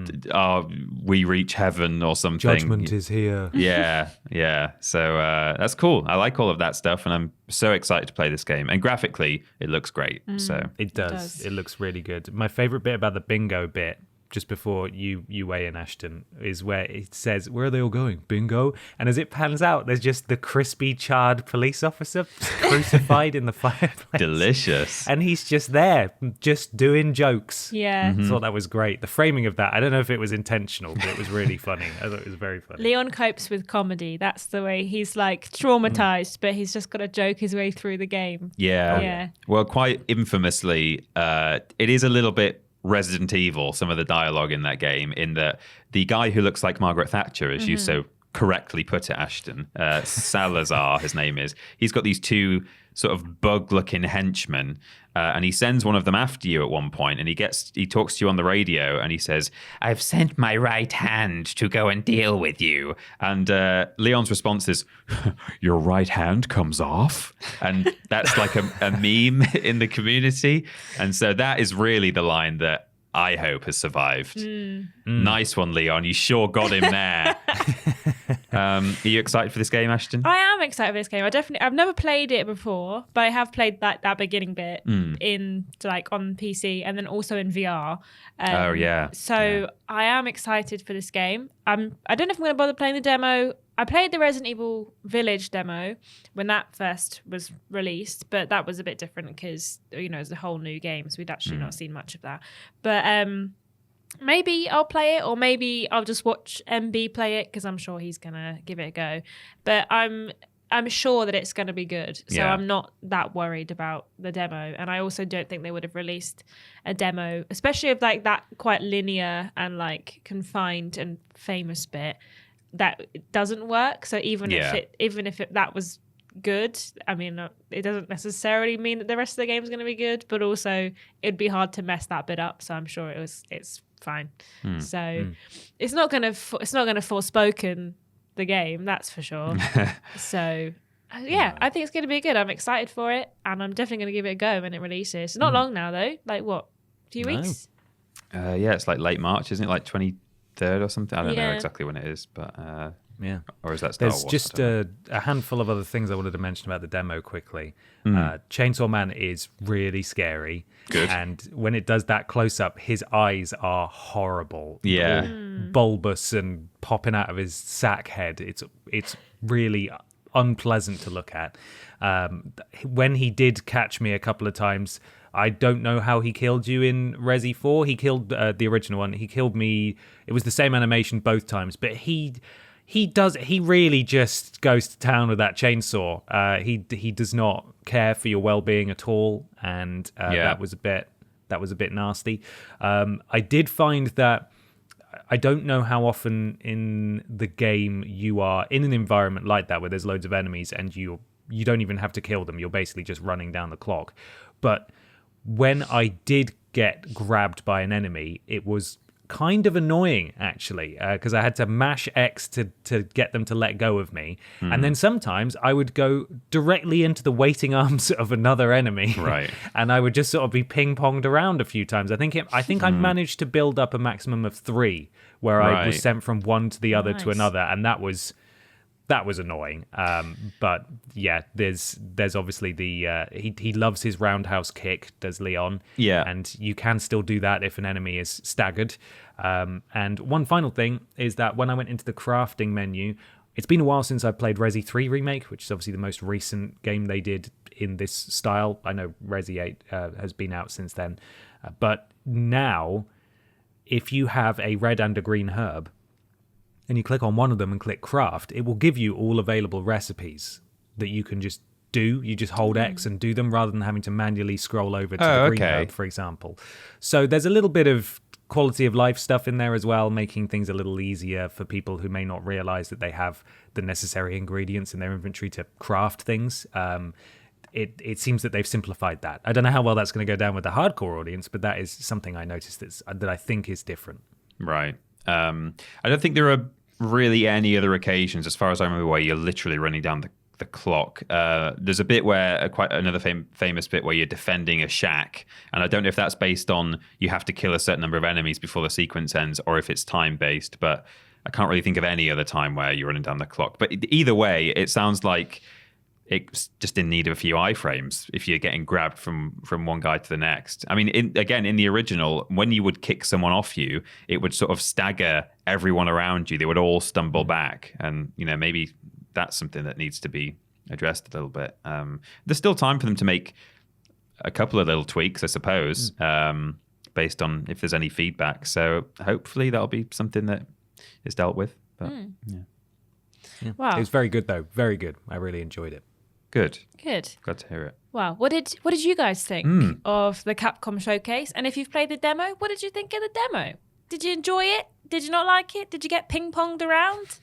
we reach heaven or something. Judgment is here. Yeah. So that's cool. I like all of that stuff, and I'm so excited to play this game. And graphically, it looks great. So It does. It looks really good. My favorite bit about the bingo bit, just before you weigh in, Ashton, is where it says, where are they all going? Bingo? And as it pans out, there's just the crispy, charred police officer crucified in the fireplace. delicious. And he's just there, just doing jokes. Yeah. I thought that was great. The framing of that, I don't know if it was intentional, but it was really funny. I thought it was very funny. Leon copes with comedy. That's the way he's like traumatized, but he's just got to joke his way through the game. Yeah. Well, quite infamously, it is a little bit Resident Evil, some of the dialogue in that game, in that the guy who looks like Margaret Thatcher, as you so correctly put it, Ashton, Salazar, his name is, he's got these two sort of bug-looking henchmen, and he sends one of them after you at one point, and he talks to you on the radio, and he says, I've sent my right hand to go and deal with you. And Leon's response is, your right hand comes off? And that's like a meme in the community. And so that is really the line that I hope has survived. Nice one, Leon. You sure got him there. Are you excited for this game, Ashton? I am excited for this game. I've never played it before, but I have played that beginning bit in like on PC and then also in VR. So I am excited for this game. I don't know if I'm going to bother playing the demo. I played the Resident Evil Village demo when that first was released, but that was a bit different because, it's a whole new game, so we'd actually not seen much of that. But maybe I'll play it, or maybe I'll just watch MB play it because I'm sure he's going to give it a go. But I'm sure that it's going to be good, so I'm not that worried about the demo. And I also don't think they would have released a demo, especially of like that quite linear and like confined and famous bit, that it doesn't work. So even if that was good, I mean, it doesn't necessarily mean that the rest of the game is going to be good, but also it'd be hard to mess that bit up. So I'm sure it's fine. So it's not going to Forspoken the game, that's for sure. So I think it's going to be good. I'm excited for it, and I'm definitely going to give it a go when it releases. It's not long now though. Like what? A few weeks? It's like late March, isn't it? Like 23rd or something. I don't know exactly when it is, but or is that Star There's Wars? just a handful of other things I wanted to mention about the demo quickly. Chainsaw Man is really scary. Good. And when it does that close up, his eyes are horrible. Yeah. All bulbous and popping out of his sack head. It's really unpleasant to look at. When he did catch me a couple of times, I don't know how he killed you in Resi 4. He killed the original one. He killed me. It was the same animation both times, but he really just goes to town with that chainsaw. He does not care for your well-being at all, and that was a bit nasty. I did find that I don't know how often in the game you are in an environment like that where there's loads of enemies and you don't even have to kill them. You're basically just running down the clock. But when I did get grabbed by an enemy, it was kind of annoying, actually, because I had to mash X to get them to let go of me. And then sometimes I would go directly into the waiting arms of another enemy. Right. And I would just sort of be ping-ponged around a few times. I think I managed to build up a maximum of 3, where I was sent from one to the other to another, and that was annoying. But yeah, there's obviously the he loves his roundhouse kick, does Leon? Yeah. And you can still do that if an enemy is staggered. And one final thing is that when I went into the crafting menu, it's been a while since I played Resi 3 Remake, which is obviously the most recent game they did in this style. I know Resi 8 has been out since then. But now, if you have a red and a green herb, and you click on one of them and click craft, it will give you all available recipes that you can just do. You just hold X and do them rather than having to manually scroll over to the green herb, for example. So there's a little bit of quality of life stuff in there as well, making things a little easier for people who may not realize that they have the necessary ingredients in their inventory to craft things. It seems that they've simplified that. I don't know how well that's going to go down with the hardcore audience, but that is something I noticed that I think is different. Right. I don't think there are really any other occasions, as far as I remember, where you're literally running down the the clock. There's a bit where quite another famous bit where you're defending a shack, and I don't know if that's based on you have to kill a certain number of enemies before the sequence ends, or if it's time based. But I can't really think of any other time where you're running down the clock. But either way, it sounds like it's just in need of a few iframes if you're getting grabbed from one guy to the next. I mean, in the original, when you would kick someone off you, it would sort of stagger everyone around you. They would all stumble back, and maybe that's something that needs to be addressed a little bit. There's still time for them to make a couple of little tweaks, I suppose, based on if there's any feedback. So hopefully that'll be something that is dealt with. But Yeah. Wow. It was very good, though. Very good. I really enjoyed it. Good. Glad to hear it. Wow. What did you guys think of the Capcom showcase? And if you've played the demo, what did you think of the demo? Did you enjoy it? Did you not like it? Did you get ping-ponged around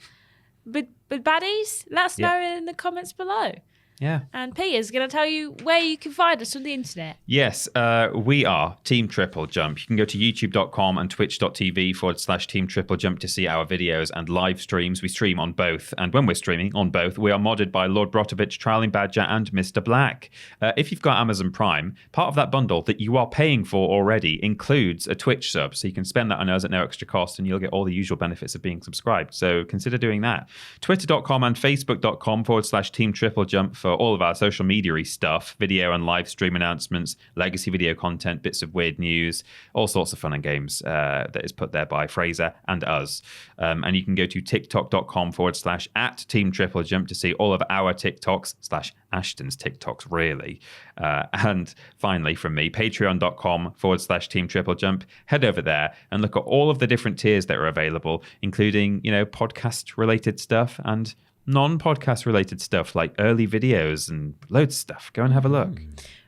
with baddies? Let us know in the comments below. Yeah. And Peter's going to tell you where you can find us on the internet. Yes, we are Team TripleJump. You can go to youtube.com and twitch.tv/Team TripleJump to see our videos and live streams. We stream on both. And when we're streaming on both, we are modded by Lord Brotovich, Trialing Badger, and Mr. Black. If you've got Amazon Prime, part of that bundle that you are paying for already includes a Twitch sub. So you can spend that on us at no extra cost, and you'll get all the usual benefits of being subscribed. So consider doing that. Twitter.com and Facebook.com/Team TripleJump for all of our social media stuff, video and live stream announcements, legacy video content, bits of weird news, all sorts of fun and games that is put there by Fraser and us. And you can go to tiktok.com/@Team TripleJump to see all of our TikToks / Ashton's TikToks, really. And finally, from me, patreon.com/Team TripleJump. Head over there and look at all of the different tiers that are available, including, podcast related stuff and non-podcast related stuff like early videos and loads of stuff. Go and have a look.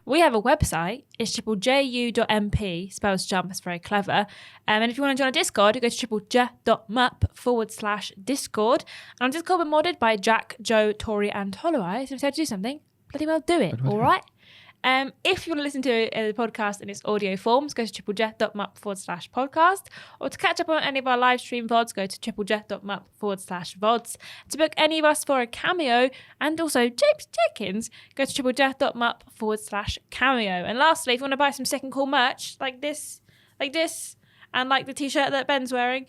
We have a website. It's triplejU.mp. Spells jump. It's very clever. And if you want to join a Discord, you go to triplej.mup/Discord. And on Discord, we're modded by Jack, Joe, Tori, and Hollow Eyes. And if you have to do something, bloody well do it. All right? If you want to listen to the podcast in its audio forms, go to triplej.mup/podcast, or to catch up on any of our live stream VODs, go to triplej.mup/VODs. To book any of us for a cameo, and also James Jenkins, go to triplej.mup/cameo. And lastly, if you want to buy some second cool merch like this, and like the t-shirt that Ben's wearing,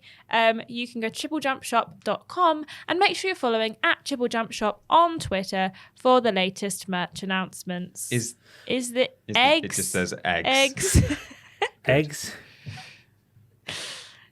you can go to triplejumpshop.com and make sure you're following @TripleJumpShop on Twitter for the latest merch announcements. Is the eggs? It just says eggs. Eggs. Eggs?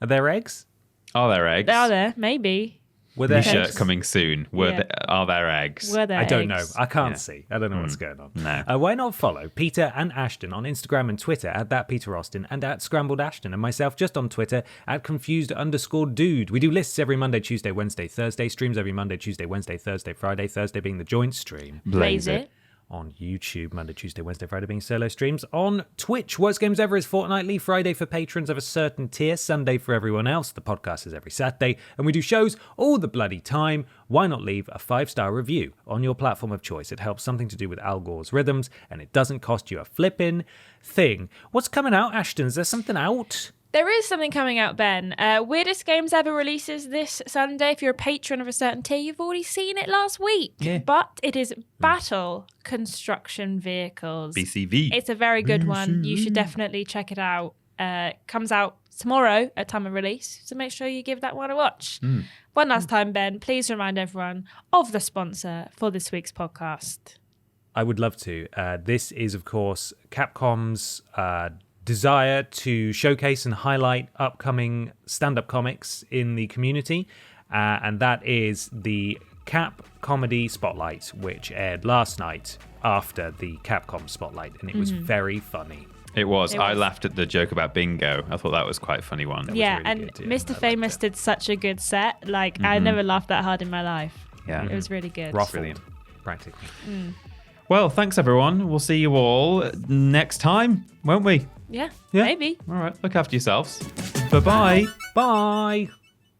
Are there eggs? Are there eggs? Are there? Maybe. Were there T-shirt eggs? coming soon. Are there eggs? Were there I don't know. eggs? I can't see. I don't know what's going on. No. Why not follow Peter and Ashton on Instagram and Twitter @ThatPeterAustin and @ScrambledAshton, and myself just on Twitter @confused_dude. We do lists every Monday, Tuesday, Wednesday, Thursday. Streams every Monday, Tuesday, Wednesday, Thursday, Friday. Thursday being the joint stream. Blaze it. On YouTube, Monday, Tuesday, Wednesday, Friday being solo streams. On Twitch, Worst Games Ever is fortnightly. Friday for patrons of a certain tier. Sunday for everyone else. The podcast is every Saturday. And we do shows all the bloody time. Why not leave a 5-star review on your platform of choice? It helps something to do with Al Gore's rhythms, and it doesn't cost you a flippin' thing. What's coming out, Ashton? Is there something out? There is something coming out, Ben. Weirdest Games Ever releases this Sunday. If you're a patron of a certain tier, you've already seen it last week. Yeah. But it is Battle Construction Vehicles. BCV. It's a very good one. You should definitely check it out. Comes out tomorrow at time of release, so make sure you give that one a watch. One last time, Ben, please remind everyone of the sponsor for this week's podcast. I would love to. This is, of course, Capcom's desire to showcase and highlight upcoming stand-up comics in the community, and that is the Cap Comedy Spotlight, which aired last night after the Capcom Spotlight, and it was very funny. It was. It I was. laughed at the joke about bingo. I thought that was quite a funny one. Yeah, really and good, yeah. Mr. I liked Famous it. did such a good set. I never laughed that hard in my life. Yeah. It was really good. Ruffled, Brilliant. practically. Well, thanks everyone. We'll see you all next time, won't we? Yeah, Yeah. maybe. All right. Look after yourselves. Bye-bye. Bye!